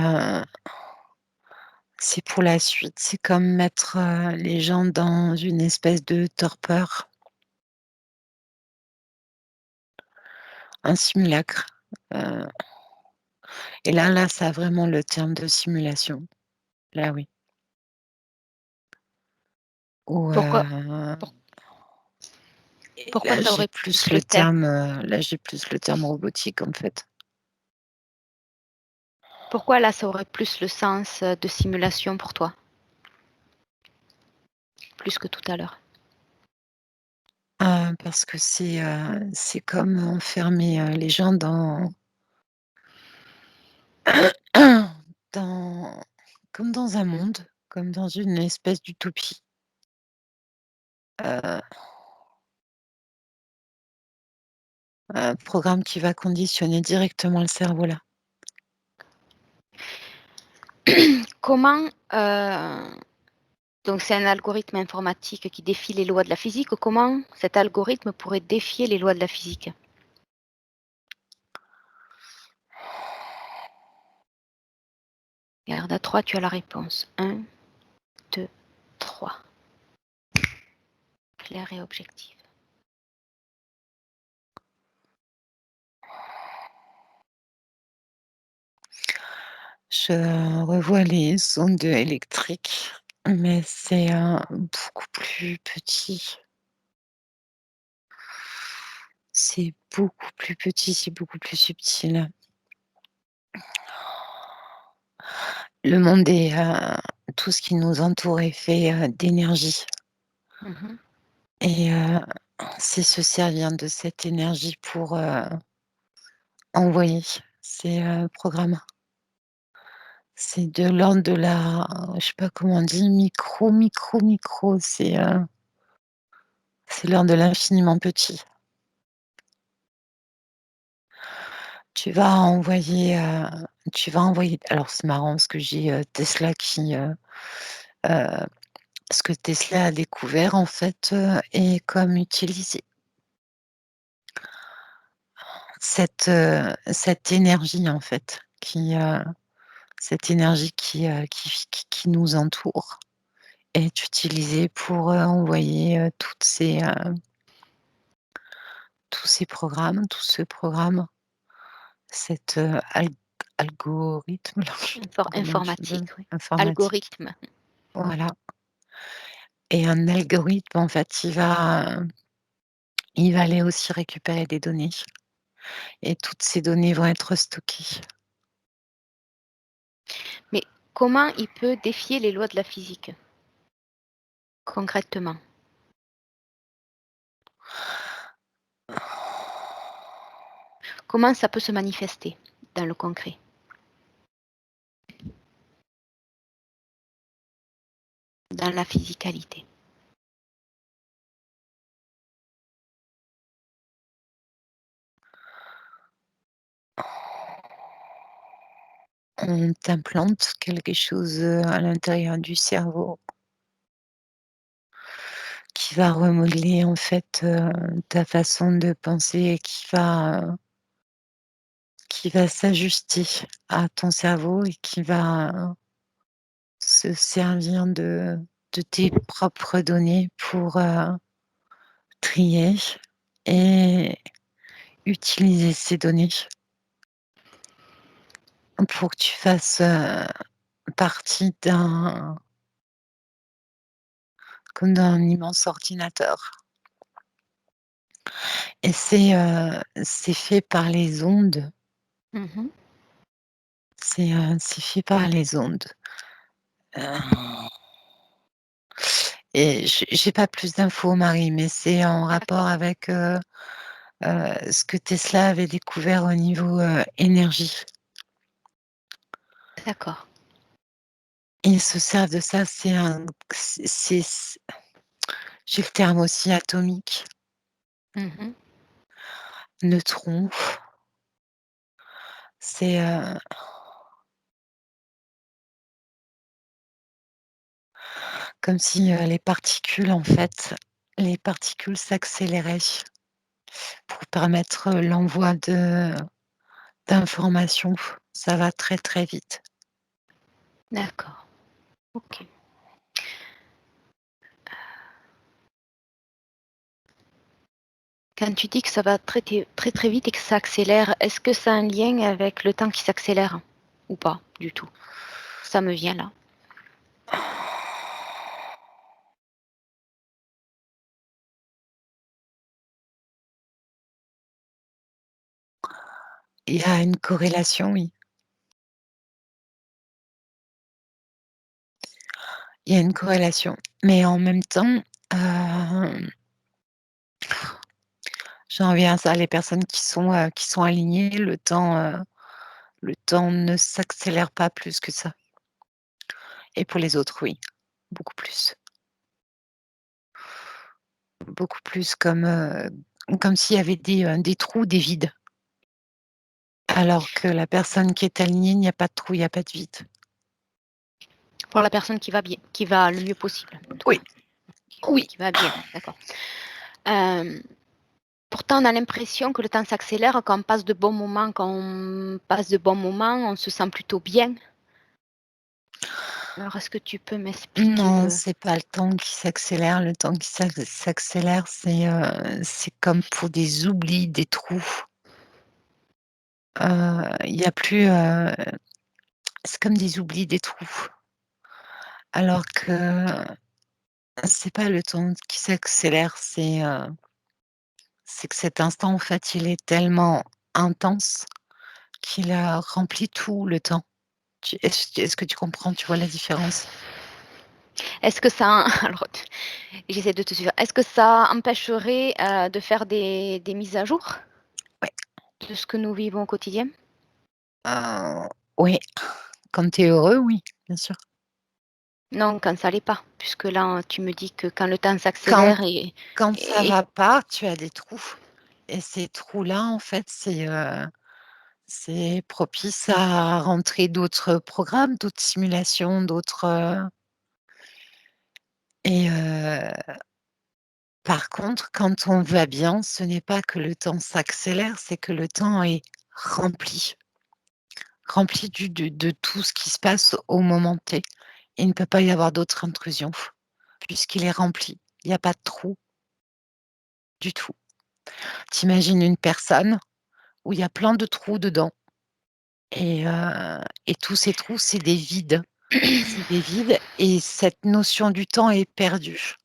C'est pour la suite, c'est comme mettre, les gens dans une espèce de torpeur. Un simulacre, heu et là, ça a vraiment le terme de simulation. Là, oui. Ou, Pourquoi pour et pourquoi ça aurait plus le terme là, j'ai plus le terme robotique, en fait. pourquoi là, ça aurait plus le sens, de simulation pour toi? Plus que tout à l'heure? Parce que c'est comme enfermer, les gens dans comme dans un monde, comme dans une espèce d'utopie. Heu, un programme qui va conditionner directement le cerveau, là. Comment, donc c'est un algorithme informatique qui défie les lois de la physique. Comment cet algorithme pourrait défier les lois de la physique? Regarde, à 3, tu as la réponse. 1, 2, 3. Claire et objective. Je revois les ondes électriques, mais c'est, beaucoup plus petit. C'est beaucoup plus petit, c'est beaucoup plus subtil. Le monde est, tout ce qui nous entoure est fait, d'énergie Mmh. et c'est se servir de cette énergie pour, envoyer ces, programmes. C'est de l'ordre de la je sais pas comment on dit, micro, micro, micro, c'est l'ordre de l'infiniment petit. Tu vas envoyer, alors c'est marrant parce que j'ai, Tesla heu, ce que Tesla a découvert en fait, est comme utiliser cette énergie en fait cette énergie qui nous entoure est utilisée pour, envoyer, tous ces programmes, tout ce programme, cet, algorithme là, je sais pas comment tu Informatique, donnes, oui. informatique. Algorithme. Voilà. Et un algorithme, en fait, il va aller aussi récupérer des données et toutes ces données vont être stockées. Mais comment il peut défier les lois de la physique, concrètement? Comment ça peut se manifester dans le concret, dans la physicalité? On t'implante quelque chose, à l'intérieur du cerveau qui va remodeler, en fait, ta façon de penser et qui va s'ajuster à ton cerveau et qui va se servir de tes propres données pour, trier et utiliser ces données pour que tu fasses, partie comme d'un immense ordinateur et c'est fait par les ondes, Mmh. c'est fait par les ondes, heu et j'ai pas plus d'infos, Marie, mais c'est en rapport D'accord, avec, ce que Tesla avait découvert au niveau, énergie. d'accord. Ils se servent de ça, c'est j'ai le terme aussi atomique, Mmh. neutron, c'est, comme si, les particules s'accéléraient pour permettre, l'envoi d'informations. Ça va très, très vite. D'accord. OK. Quand tu dis que ça va très, très vite et que ça accélère, est-ce que ça a un lien avec le temps qui s'accélère? Ou pas du tout? Ça me vient là. Il y a une corrélation, oui. Il y a une corrélation, mais en même temps, j'en reviens à ça, les personnes qui sont alignées, le temps ne s'accélère pas plus que ça et pour les autres, oui, beaucoup plus. Beaucoup plus comme s'il y avait des trous, des vides. Alors que la personne qui est alignée, il n'y a pas de trou, il n'y a pas de vide. Pour la personne qui va bien, qui va le mieux possible, en tout Oui, cas. oui. Qui va bien, d'accord. Hem, Pourtant, on a l'impression que le temps s'accélère quand on passe de bons moments. Quand on passe de bons moments, on se sent plutôt bien. Alors, est-ce que tu peux m'expliquer Non, le c'est pas le temps qui s'accélère, le temps qui s'accélère, c'est comme pour des oublis, des trous. Il y a plus, c'est comme des oublis, des trous. Alors que c'est pas le temps qui s'accélère, c'est que cet instant, en fait, il est tellement intense qu'il a rempli tout le temps. Est-ce que tu comprends? Tu vois la différence? est-ce que ça alors, j'essaie de te suivre. Est-ce que ça empêcherait, de faire des mises à jour Ouais. de ce que nous vivons au quotidien? Heu, oui, quand tu es heureux, oui, bien sûr. Non, quand ça l'est pas, puisque là, tu me dis que quand le temps Quand s'accélère quand ça et va pas, tu as des trous et ces trous-là, en fait, c'est propice à rentrer d'autres programmes, d'autres simulations, et par contre, quand on va bien, ce n'est pas que le temps s'accélère, c'est que le temps est rempli, rempli du de tout ce qui se passe au moment T. Il ne peut pas y avoir d'autres intrusions puisqu'il est rempli. Il y a pas de trou du tout. Tu imagines une personne où il y a plein de trous dedans et tous ces trous, c'est des vides. C'est des vides et cette notion du temps est perdue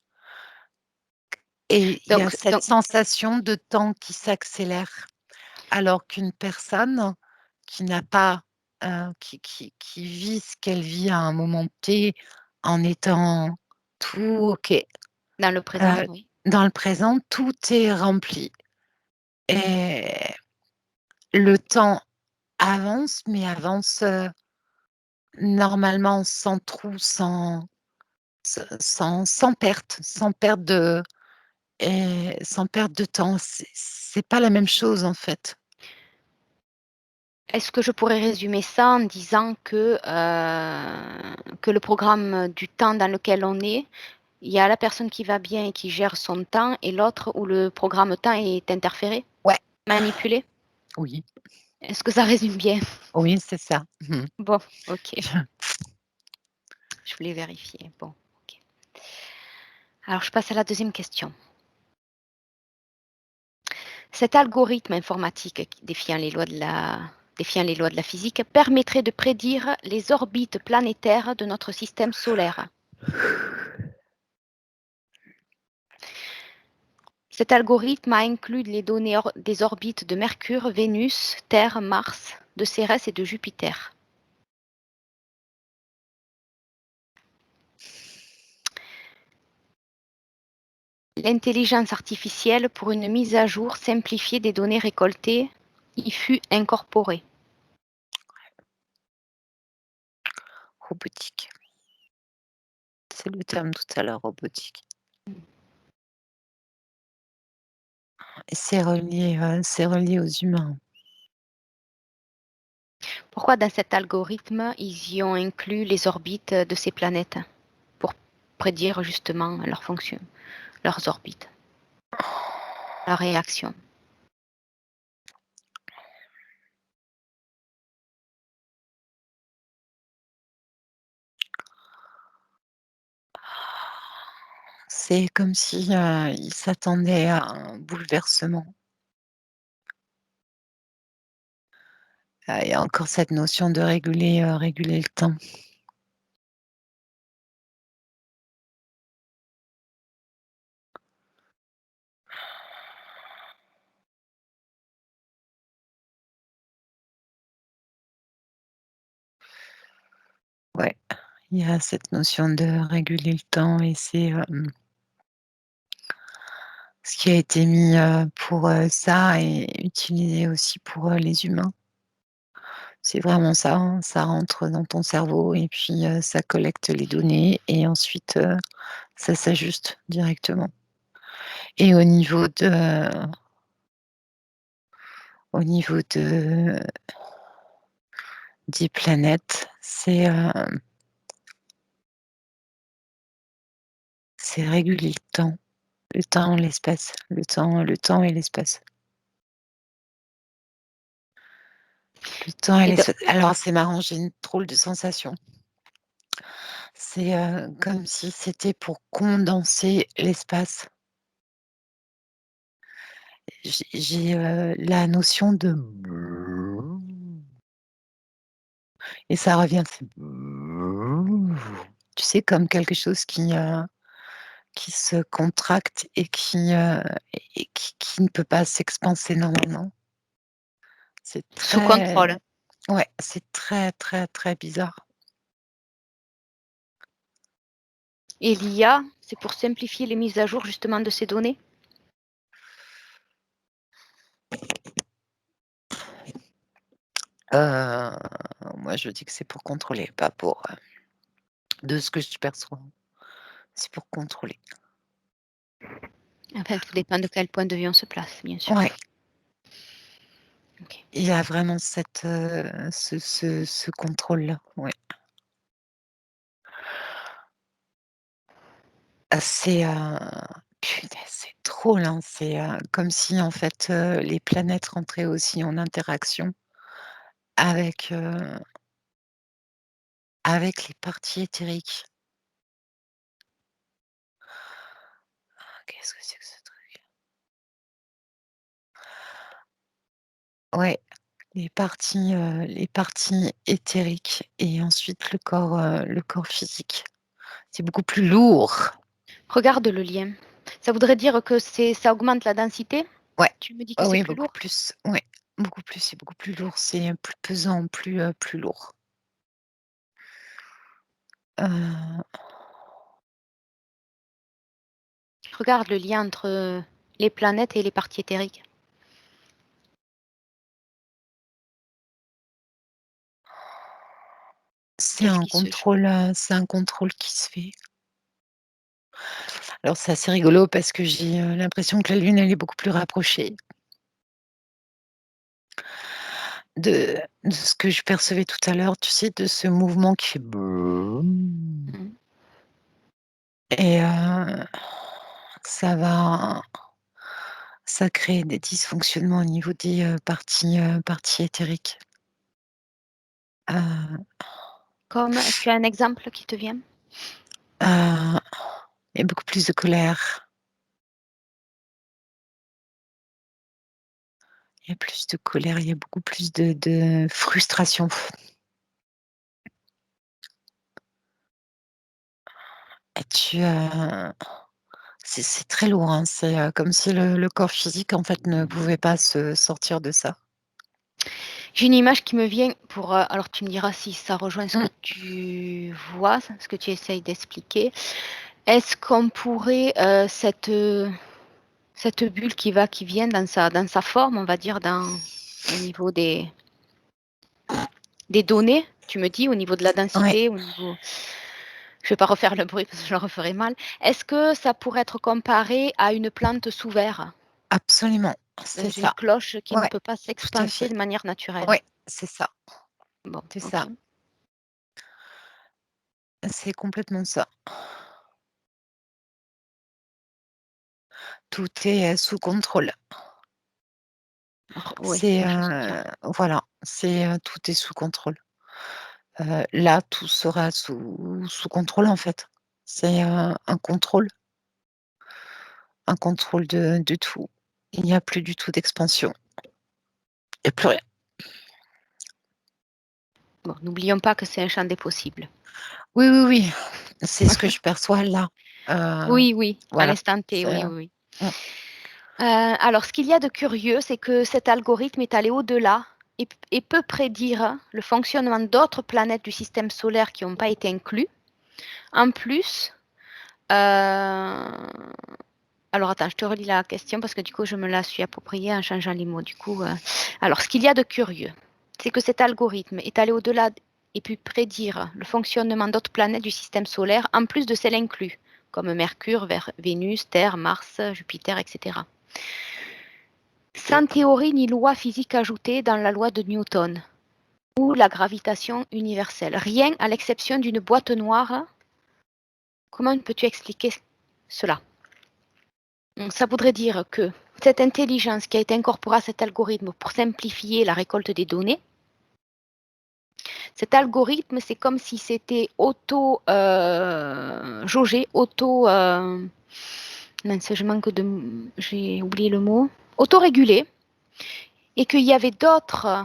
et il y a cette donc sensation de temps qui s'accélère. Alors qu'une personne qui n'a pas, qui vit ce qu'elle vit à un moment T en étant tout OK, dans le présent, heu, oui. dans le présent, tout est rempli et le temps avance, mais avance, normalement sans trou, sans perte de temps. C'est pas la même chose, en fait. Est-ce que je pourrais résumer ça en disant que le programme du temps dans lequel on est, il y a la personne qui va bien et qui gère son temps et l'autre où le programme temps est interféré, Ouais, manipulé? oui, Est-ce que ça résume bien? oui, c'est ça. Mmh. Bon, OK, je voulais vérifier. Bon, OK. Alors je passe à la deuxième question. Cet algorithme informatique défiant les lois de la physique permettrait de prédire les orbites planétaires de notre système solaire. Cet algorithme a inclus les données des orbites de Mercure, Vénus, Terre, Mars, de Cérès et de Jupiter. L'intelligence artificielle, pour une mise à jour simplifiée des données récoltées, y fut incorporée. Robotique, c'est le terme tout à l'heure, robotique et c'est relié aux humains. Pourquoi dans cet algorithme, ils y ont inclus les orbites de ces planètes? Pour prédire justement leur fonction, leurs orbites, leur réaction. C'est comme si, il s'attendait à un bouleversement. Il y a encore cette notion de réguler le temps. Ouais, il y a cette notion de réguler le temps et c'est, ce qui a été mis, pour, ça et utilisé aussi pour, les humains. C'est vraiment ça, hein, ça rentre dans ton cerveau et puis, ça collecte les données et ensuite, ça s'ajuste directement et au niveau de des planètes, c'est réguler le temps, l'espace, le temps et l'espace. Le temps et Et de l'espace. Alors c'est marrant, j'ai une drôle de sensation. C'est, comme si c'était pour condenser l'espace. J'ai, la notion de et ça revient, c'est tu sais, comme quelque chose qui se contracte et qui ne peut pas s'expanser normalement. C'est sous contrôle. très ouais, c'est très, très, très bizarre. Et l'IA, c'est pour simplifier les mises à jour justement de ces données? Heu, Moi je dis que c'est pour contrôler, pas pour, de ce que je perçois. C'est pour contrôler. Enfin, tout dépend de quel point de vue on se place, bien sûr. Ouais, OK. il y a vraiment ce contrôle-là, ouais. C'est, punaise, c'est drôle, hein, c'est, comme si en fait, les planètes rentraient aussi en interaction avec, avec les parties éthériques. Qu'est-ce que c'est que ce truc? Ouais, les parties éthériques et ensuite le corps physique. C'est beaucoup plus lourd. Regarde le lien. Ça voudrait dire que ça augmente la densité? Ouais, Tu me dis que ouais, c'est oui, plus beaucoup lourd? plus. Ouais, beaucoup plus, c'est beaucoup plus lourd, c'est, plus pesant, plus lourd. Heu, Regarde le lien entre, les planètes et les parties éthériques. Qu'est-ce qui se joue? c'est un contrôle qui se fait. Alors c'est assez rigolo parce que j'ai, l'impression que la Lune, elle est beaucoup plus rapprochée de ce que je percevais tout à l'heure, tu sais, de ce mouvement qui fait boum Mmh. et ça va ça crée des dysfonctionnements au niveau des, parties éthériques. Heu Comme tu as un exemple qui te vient? heu, il y a beaucoup plus de colère, il y a plus de colère, il y a beaucoup plus de frustration et c'est très lourd, hein, c'est, comme si le corps physique, en fait, ne pouvait pas se sortir de ça. J'ai une image qui me vient pour, alors tu me diras si ça rejoint ce que Mmh, tu vois, ce que tu essayes d'expliquer. Est-ce qu'on pourrait, cette bulle qui vient dans sa forme, on va dire, au niveau des données, tu me dis, au niveau de la ouais, densité, au niveau je vais pas refaire le bruit parce que je le referai mal. Est-ce que ça pourrait être comparé à une plante sous verre? absolument, c'est Une ça. cloche qui ne Ouais, peut pas tout à s'expanser fait. de manière naturelle? Ouais, c'est ça, Bon, c'est ça, OK. c'est complètement ça. Tout est, sous contrôle. Oui, C'est, je soutiens. voilà, tout est sous contrôle. Là, tout sera sous contrôle, en fait. C'est, un contrôle. un contrôle de tout. Il n'y a plus du tout d'expansion. Il n'y a plus rien. Bon, n'oublions pas que c'est un champ des possibles. Oui, oui, oui, c'est ce que je perçois là. Oui, oui, à Voilà, l'instant T, c'est oui, oui, oui. mmh. Alors, ce qu'il y a de curieux, c'est que cet algorithme est allé au-delà et peut prédire le fonctionnement d'autres planètes du système solaire qui n'ont pas été inclus. En plus, alors attends, je te relis la question parce que du coup, je me la suis appropriée en changeant les mots. Du coup, alors, ce qu'il y a de curieux, c'est que cet algorithme est allé au-delà et pu prédire le fonctionnement d'autres planètes du système solaire, en plus de celles incluses, comme Mercure, Vénus, Terre, Mars, Jupiter, etc. Sans théorie ni loi physique ajoutée dans la loi de Newton ou la gravitation universelle. Rien à l'exception d'une boîte noire. Comment peux-tu expliquer cela? Ça voudrait dire que cette intelligence qui a été incorporée à cet algorithme pour simplifier la récolte des données, cet algorithme, c'est comme si c'était auto-jaugé, mince, j'ai oublié le mot, auto-régulé, et qu'il y avait d'autres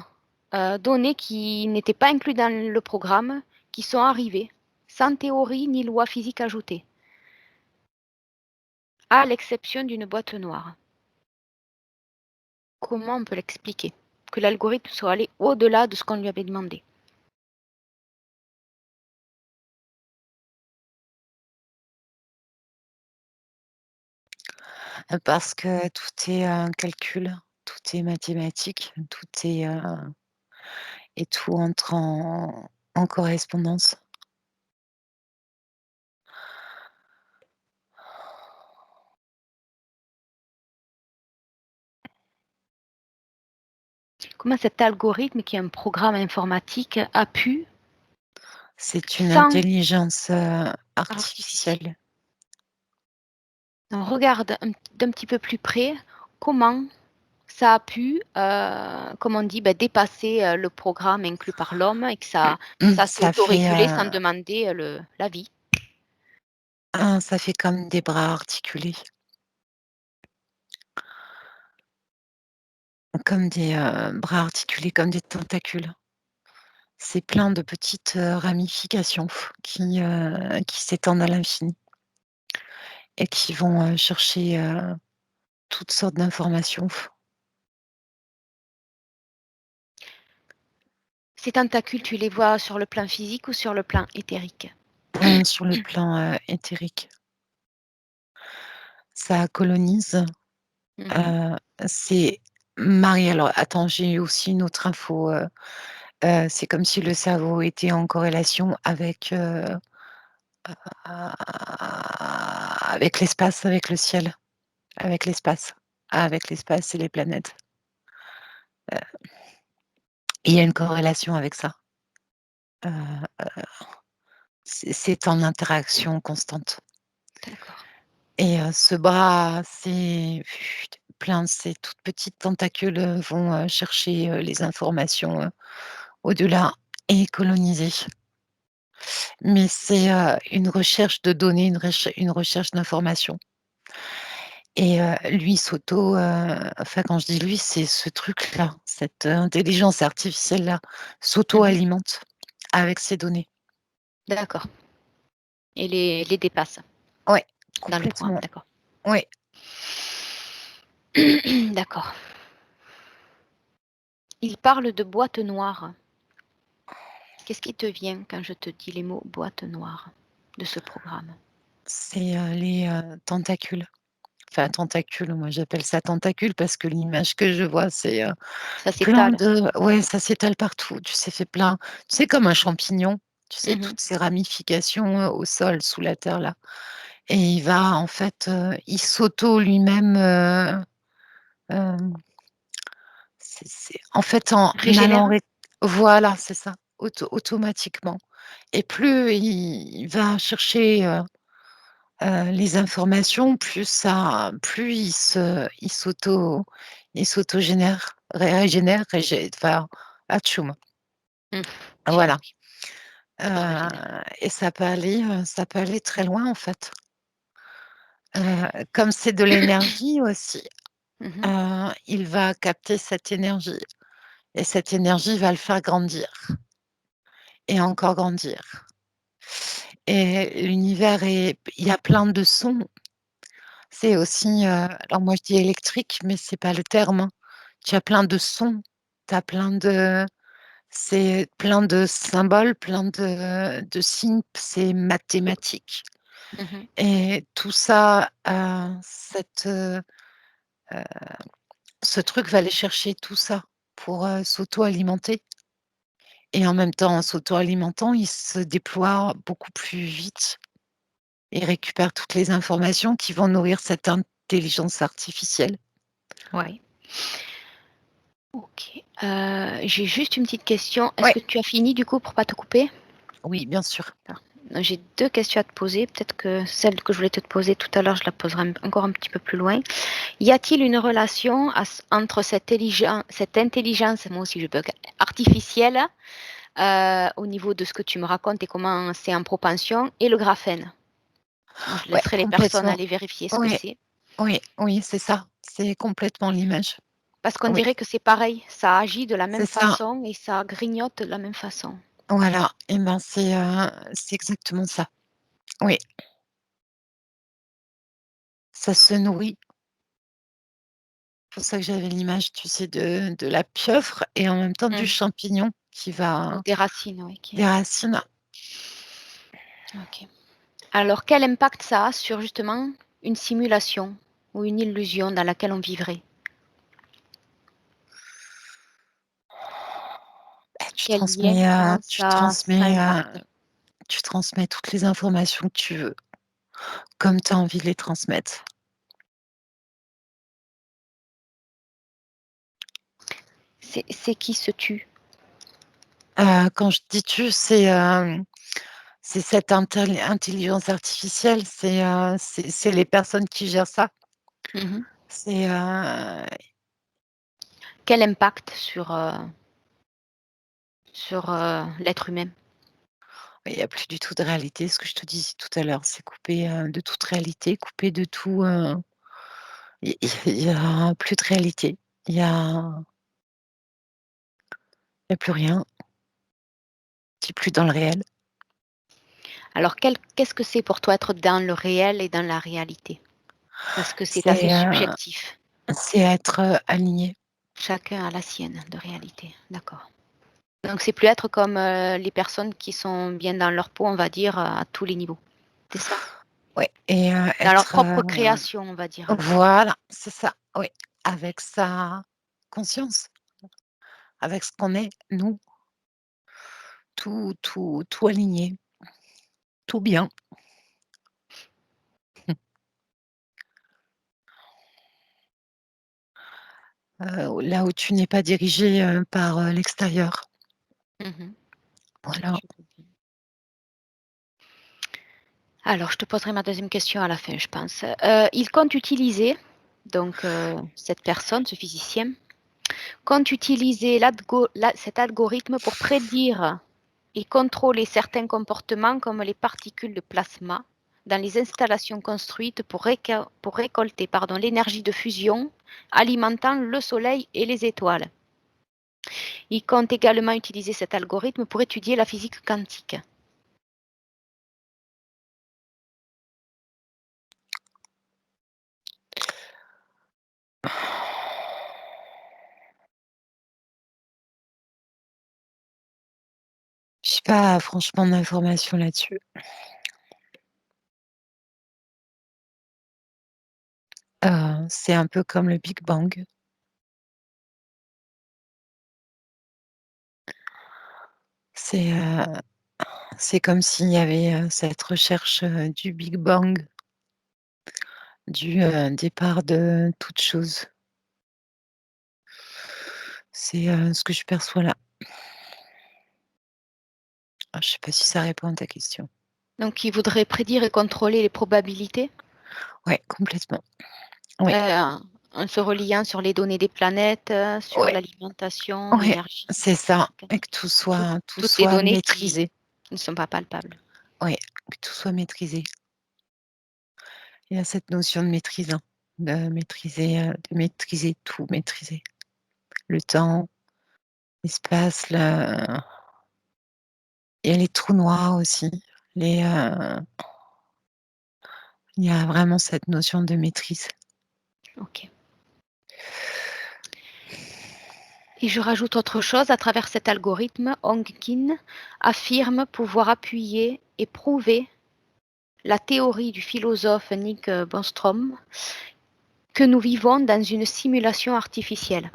données qui n'étaient pas incluses dans le programme, qui sont arrivées, sans théorie ni loi physique ajoutée, à l'exception d'une boîte noire. Comment on peut l'expliquer? Que l'algorithme soit allé au-delà de ce qu'on lui avait demandé. Parce que tout est, calcul, tout est mathématique, tout est, et tout entre en correspondance. Comment cet algorithme, qui est un programme informatique, a pu, C'est une sans intelligence, artificiel, artificielle. on regarde d'un petit peu plus près comment ça a pu, comme on dit, dépasser le programme inclus par l'homme et que ça s'est Ça fait, autorégulé sans demander l'avis. ça fait comme des bras articulés, comme des, bras articulés, comme des tentacules. C'est plein de petites, ramifications qui s'étendent à l'infini et qui vont, chercher, toutes sortes d'informations. Ces tentacules, tu les vois sur le plan physique ou sur le plan éthérique? Sur le plan, éthérique. Ça colonise, Mhm. heu, c'est Marie, alors attends, j'ai aussi une autre info, c'est comme si le cerveau était en corrélation avec l'espace, avec le ciel, avec l'espace et les planètes. Il y a une corrélation avec ça. Heu, c'est en interaction constante D'accord. et ce bras, c'est plein, ces toutes petites tentacules, vont, chercher, les informations, au-delà et coloniser. Mais c'est, une recherche de données, une recherche d'informations et lui enfin quand je dis lui, c'est ce truc-là, cette intelligence artificielle-là, Mhm. s'auto-alimente avec ces données. D'accord. Et les dépasse Ouais, dans le programme, complètement. d'accord. Ouais. D'accord. Il parle de boîte noire. Qu'est-ce qui te vient quand je te dis les mots boîte noire de ce programme? C'est, les, tentacules. Enfin tentacules, moi j'appelle ça tentacules parce que l'image que je vois, c'est, Ça plein s'étale. de ouais, ça s'étale partout, tu sais, fait plein tu sais comme un champignon, tu sais Mhm. toutes ces ramifications, au sol, sous la terre là et il va en fait, il s'auto lui-même, hem, c'est en fait en allant Régénère? voilà, c'est ça, automatiquement et plus il va chercher, les informations, plus il s'autogénère, régénère, enfin, atchoum. Mmh, j'ai Voilà, compris. S'auto-régénère. et ça peut aller très loin, en fait. Comme c'est de l'énergie aussi, Mmh. il va capter cette énergie et cette énergie va le faire grandir et encore grandir et l'univers est il y a plein de sons. C'est aussi, alors moi je dis électrique, mais c'est pas le terme, hein. Tu as plein de sons, tu as plein de c'est plein de symboles, plein de signes, c'est mathématique Mmh. et tout ça, cette, ce truc va aller chercher tout ça pour, s'auto-alimenter et en même temps, en s'auto-alimentant, il se déploie beaucoup plus vite et récupère toutes les informations qui vont nourrir cette intelligence artificielle. Ouais. OK. J'ai juste une petite question. Est-ce Ouais, que tu as fini du coup pour pas te couper? oui, bien sûr. J'ai 2 questions à te poser. Peut-être que celle que je voulais te poser tout à l'heure, je la poserai encore un petit peu plus loin. Y a-t-il une relation entre cette intelligence, moi aussi je bug, artificielle, au niveau de ce que tu me racontes et comment c'est en propension, et le graphène? Moi, je Ouais, laisserai les personnes complètement. aller vérifier ce que Oui, c'est. oui, oui, c'est ça. C'est complètement l'image. Parce qu'on Oui, dirait que c'est pareil, ça agit de la même c'est ça. façon et ça grignote de la même façon. Voilà et ben, c'est exactement ça. Oui, ça se nourrit. Pour ça que j'avais l'image, tu sais, de la pieuvre et en même temps du Mmh. champignon qui Donc va des racines, oui, qui des racines. OK. Alors quel impact ça a sur justement une simulation ou une illusion dans laquelle on vivrait? Bah, Quel lien? Comment ça impacte? tu transmets toutes les informations que tu veux, comme tu as envie de les transmettre. C'est qui se tue? Quand je dis «tu», c'est cette intelligence artificielle, c'est les personnes qui gèrent ça. Mmh. C'est, Quel impact sur, l'être humain? il y a plus du tout de réalité, ce que je te disais tout à l'heure, c'est coupé, de toute réalité, coupé de tout, il y a plus de réalité. Il y a il y a plus rien. Tu es plus dans le réel. Alors qu'est-ce que c'est pour toi être dans le réel et dans la réalité? Parce que c'est assez C'est, subjectif. c'est être, aligné. Chacun a la sienne de réalité, d'accord. Donc c'est plus être comme, les personnes qui sont bien dans leur peau, on va dire, à tous les niveaux. C'est ça? Ouais et Dans leur être, propre création, on va dire. voilà, c'est ça, oui, avec sa conscience, avec ce qu'on est, nous, tout aligné, tout bien. Là où tu n'es pas dirigé, par, l'extérieur. Mmh. Voilà. Je comprends. Alors je te poserai ma deuxième question à la fin, je pense. Il compte utiliser donc cette personne, ce physicien, compte utiliser cet algorithme pour prédire et contrôler certains comportements comme les particules de plasma dans les installations construites pour récolter pardon, l'énergie de fusion alimentant le Soleil et les étoiles. Il compte également utiliser cet algorithme pour étudier la physique quantique. J'ai pas franchement d'informations là-dessus. C'est un peu comme le Big Bang. C'est, c'est comme s'il y avait, cette recherche, du Big Bang, du, départ de toute chose. C'est, ce que je perçois là. Je sais pas si ça répond à ta question. Donc il voudrait prédire et contrôler les probabilités Ouais, complètement. Oui, en se reliant sur les données des planètes, sur ouais, l'alimentation, ouais, l'énergie, c'est ça et que toutes tout toutes les soit données maîtrisé. qui ne sont pas palpables. Ouais, que tout soit maîtrisé Il y a cette notion de maîtrise, hein, de maîtriser tout, maîtriser le temps, l'espace, le il y a les trous noirs aussi, les, il y a vraiment cette notion de maîtrise. OK. Et je rajoute autre chose, à travers cet algorithme, Ongkin affirme pouvoir appuyer et prouver la théorie du philosophe Nick Bostrom que nous vivons dans une simulation artificielle.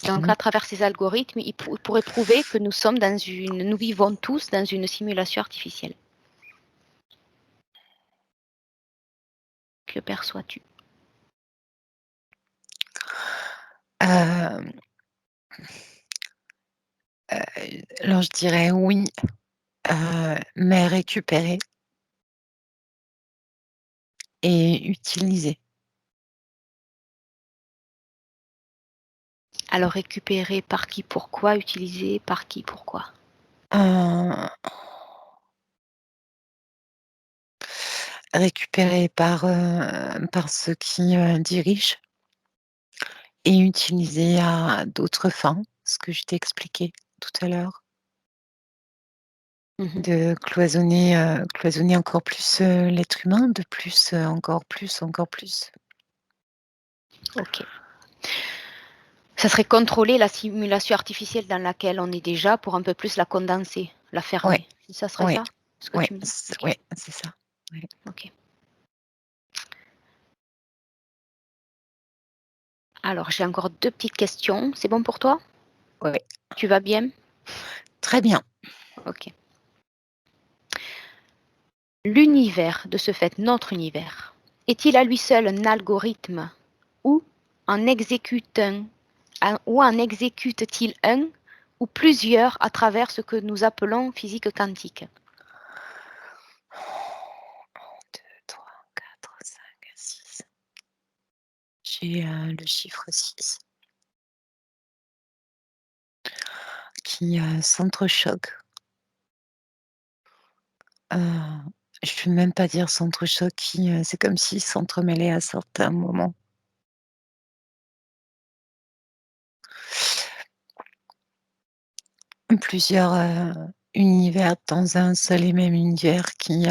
Donc, Mmh. à travers ces algorithmes, il pourrait prouver que nous vivons tous dans une simulation artificielle. Que perçois-tu? Hem, alors je dirais oui, mais récupérer et utiliser. Alors, récupérer par qui, pourquoi, utiliser par qui, pourquoi? Heu, récupérer par ceux qui, dirigent et utiliser à d'autres fins, ce que je t'ai expliqué tout à l'heure, Mmh. de cloisonner encore plus, l'être humain, de plus, encore plus, encore plus. OK. Ça serait contrôler la simulation artificielle dans laquelle on est déjà pour un peu plus la condenser, la Ouais, fermer. Ça serait ouais, ça, ce que tu me dis? OK, ouais, c'est ça. Ouais, OK. Alors, j'ai encore 2 petites questions. C'est bon pour toi? ouais, Tu vas bien? très bien. OK. L'univers, de ce fait, notre univers, est-il à lui seul un algorithme ou en exécute-t-il un ou plusieurs à travers ce que nous appelons physique quantique? 1, 2, 3, 4, 5, 6. J'ai, le chiffre 6 qui, s'entrechoquent. Heu, je vais même pas dire s'entrechoquent, c'est comme s'ils s'entremêlaient à certains moments. Plusieurs, univers dans un seul et même univers qui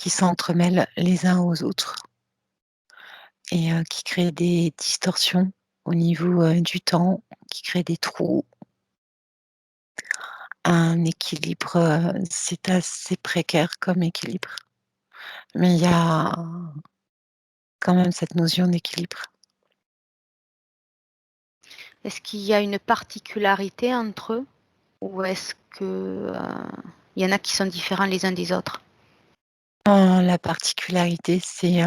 s'entremêlent les uns aux autres et qui créent des distorsions au niveau, du temps, qui créent des trous, un équilibre, c'est assez précaire comme équilibre, mais il y a quand même cette notion d'équilibre. Est-ce qu'il y a une particularité entre eux ou est-ce que, il y en a qui sont différents les uns des autres? La particularité, c'est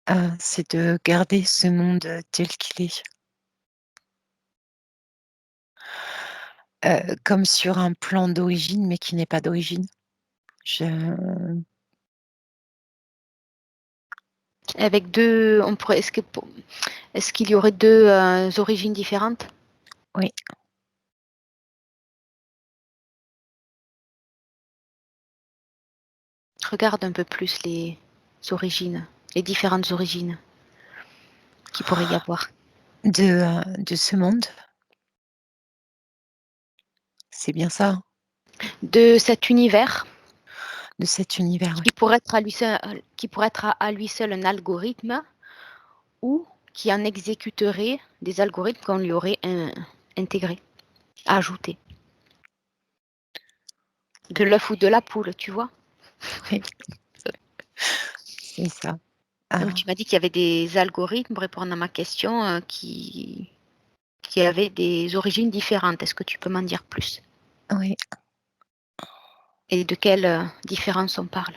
de garder ce monde, tel qu'il est, comme sur un plan d'origine, mais qui n'est pas d'origine. Je Avec 2, on pourrait est-ce qu'il y aurait 2 origines différentes? Oui, Regarde un peu plus les origines, les différentes origines qu'il pourrait y avoir. de ce monde, c'est bien ça, hein? De cet univers De cet univers, oui. qui pourrait être à lui seul un algorithme ou qui en exécuterait des algorithmes qu'on lui aurait intégrés, ajoutés. De l'œuf ou de la poule, tu vois? Oui, c'est ça. Donc Ah, tu m'as dit qu'il y avait des algorithmes, pour répondre à ma question, qui avaient des origines différentes. Est-ce que tu peux m'en dire plus? oui, Et de quelle, différence on parle?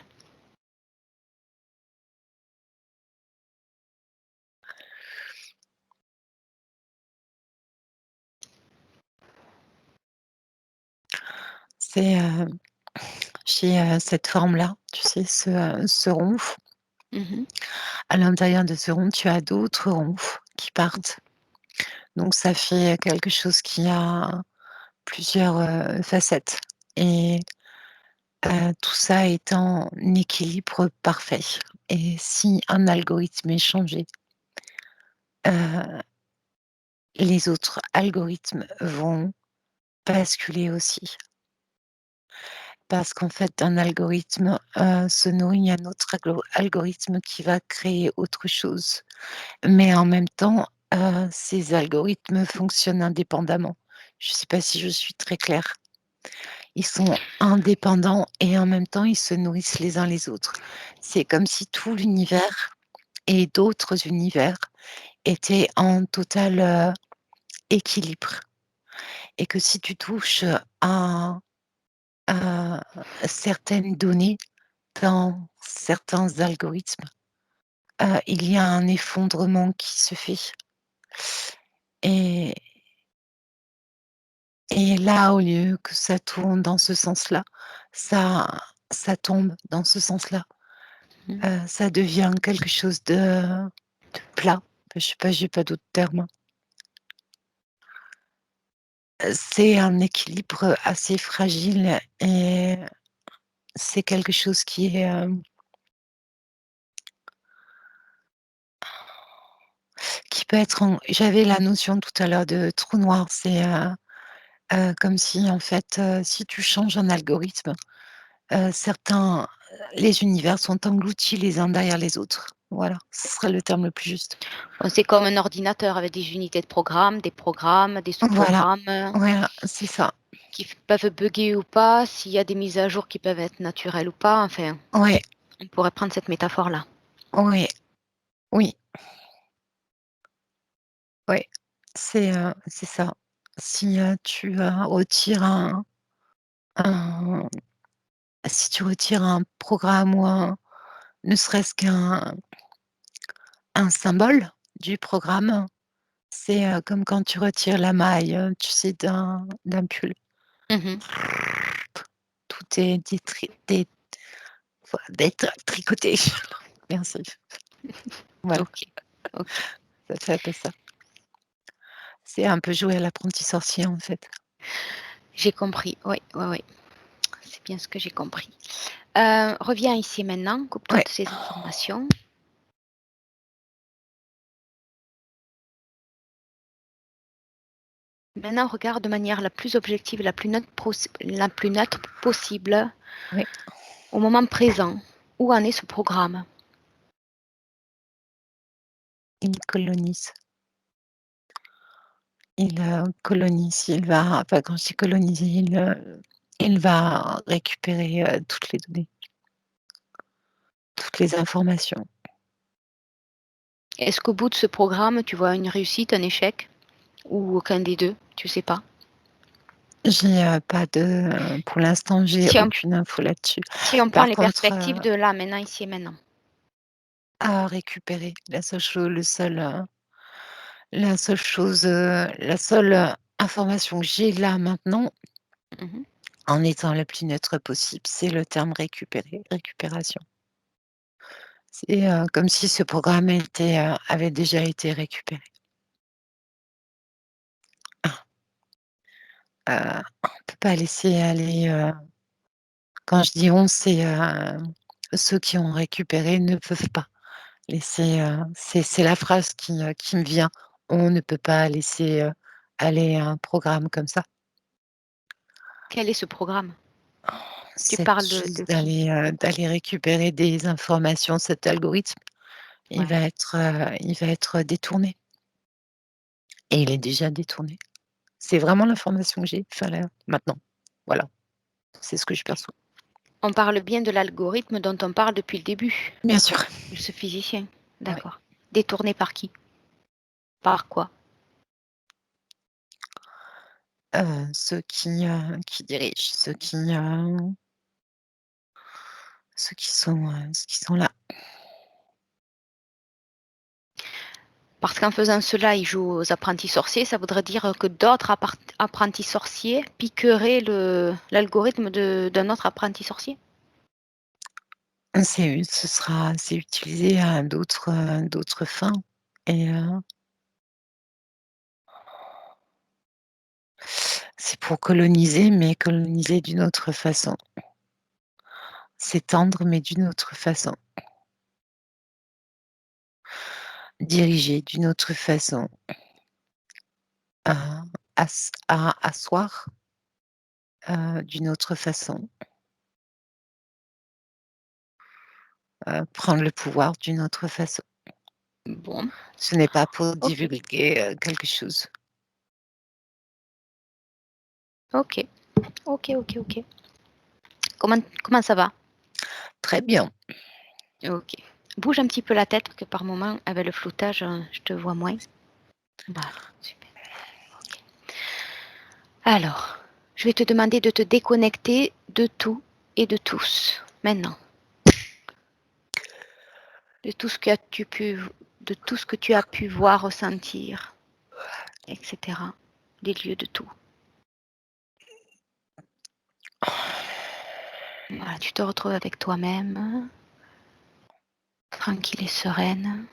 c'est, j'ai, cette forme-là, tu sais, ce ronf. Mmh. À l'intérieur de ce rond, tu as d'autres ronfs qui partent. Donc ça fait quelque chose qui a plusieurs, facettes et tout ça est en équilibre parfait et si un algorithme est changé, heu, les autres algorithmes vont basculer aussi. Parce qu'en fait, un algorithme, se nourrit un autre algorithme qui va créer autre chose. Mais en même temps, ces algorithmes fonctionnent indépendamment. Je ne sais pas si je suis très claire. Ils sont indépendants et en même temps, ils se nourrissent les uns les autres. C'est comme si tout l'univers et d'autres univers étaient en total, équilibre et que si tu touches à certaines données dans certains algorithmes, il y a un effondrement qui se fait et et là, au lieu que ça tourne dans ce sens-là, ça ça tombe dans ce sens-là. Mmh. Ça devient quelque chose de plat. Je sais pas, j'ai pas d'autres termes. C'est un équilibre assez fragile et c'est quelque chose qui est, qui peut être en j'avais la notion tout à l'heure de trou noir, c'est, comme si en fait, si tu changes un algorithme, certains les univers sont engloutis les uns derrière les autres. Voilà, ce serait le terme le plus juste. Bon, c'est comme un ordinateur avec des unités de programme, des programmes, des Voilà, sous-programmes, voilà, c'est ça. qui peuvent bugger ou pas, s'il y a des mises à jour qui peuvent être naturelles ou pas, enfin, Ouais, on pourrait prendre cette métaphore-là. ouais, oui, ouais, c'est ça. Si, tu, retires un si tu retires un programme ou ne serait-ce un symbole du programme, c'est, comme quand tu retires la maille, tu sais, d'un pull. Mmh. Tout est d'être tricoté. Merci. Voilà, OK, OK. ça fait un peu ça. C'est un peu jouer à l'apprenti sorcier, en fait. J'ai compris, oui, oui, oui, c'est bien ce que j'ai compris. Reviens ici maintenant, coupe-toi Ouais, de ces informations. Maintenant, regarde de manière la plus objective et la plus neutre possible, ouais, au moment présent. Où en est ce programme? il colonise. Il va enfin, quand je dis coloniser, il va récupérer, toutes les données, toutes les informations. Est-ce qu'au bout de ce programme, tu vois une réussite, un échec ou aucun des 2? Tu sais pas? J'ai, pas de pour l'instant, j'ai Si on aucune info là-dessus. si on prend Par les contre, perspectives de là, maintenant, ici et maintenant. à récupérer, la seule chose, la seule, information que j'ai là maintenant, Mmh. en étant la plus neutre possible, c'est le terme récupérer, récupération. C'est, comme si ce programme avait déjà été récupéré. On peut pas laisser aller, quand je dis «on», c'est, ceux qui ont récupéré ne peuvent pas laisser, c'est la phrase qui me vient. On ne peut pas laisser, aller un programme comme ça. Quel est ce programme? Tu Cette parles chose de qui? d'aller récupérer des informations, cet algorithme, Ouais. il va être détourné et il est déjà détourné. C'est vraiment l'information que j'ai, enfin là, maintenant. Voilà, c'est ce que je perçois. On parle bien de l'algorithme dont on parle depuis le début, Bien sûr. de ce physicien? Ouais. D'accord. Détourné par qui? Par quoi? Ceux qui dirigent, ceux qui sont là. Parce qu'en faisant cela, il joue aux apprentis sorciers, ça voudrait dire que d'autres apprentis sorciers piqueraient l'algorithme d'un autre apprenti sorcier? C'est utilisé à d'autres fins et c'est pour coloniser, mais coloniser d'une autre façon. s'étendre, mais d'une autre façon. Diriger d'une autre façon. Asseoir, d'une autre façon. Prendre le pouvoir d'une autre façon. Bon, Ce n'est pas pour OK, divulguer, quelque chose. OK, OK, OK, OK. Comment ça va? Très bien. OK. Bouge un petit peu la tête parce que par moment, avec le floutage, je te vois moins. Voilà, super. OK. Alors, je vais te demander de te déconnecter de tout et de tous, maintenant. De tout ce que tu as pu voir, ressentir, et cetera. Les lieux de tout. Voilà, tu te retrouves avec toi-même, tranquille et sereine.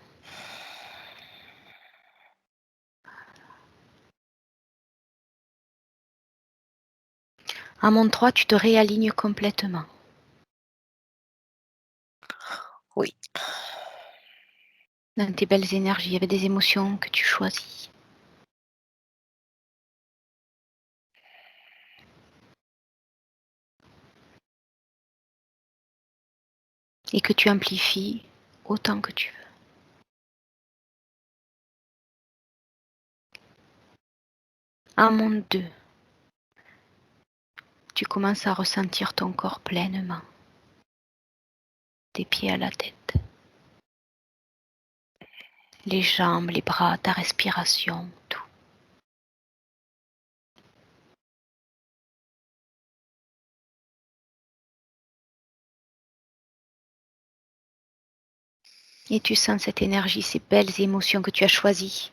À mon 3, tu te réalignes complètement. Oui. Dans tes belles énergies, avec des émotions que tu choisis. Et que tu amplifies autant que tu veux. À mon 2, tu commences à ressentir ton corps pleinement. Des pieds à la tête. Les jambes, les bras, ta respiration, tout. Et tu sens cette énergie, ces belles émotions que tu as choisies,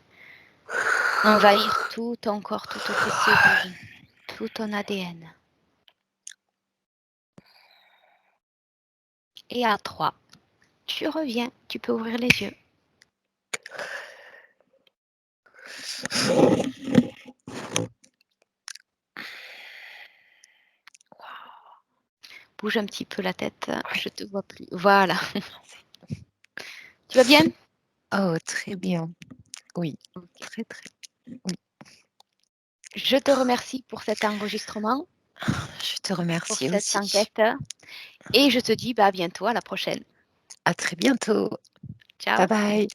envahir tout ton corps, toutes tes cellules, tout ton ADN. Et à 3, tu reviens, tu peux ouvrir les yeux. Bouge un petit peu la tête, je te vois plus. Voilà. Tu vas bien? Oh, très bien. Oui, OK. très, très oui. Je te remercie pour cet enregistrement, Je te pour remercie cette aussi. enquête et je te dis, bah, à bientôt, à la prochaine. À très bientôt. Bye Ciao. bye.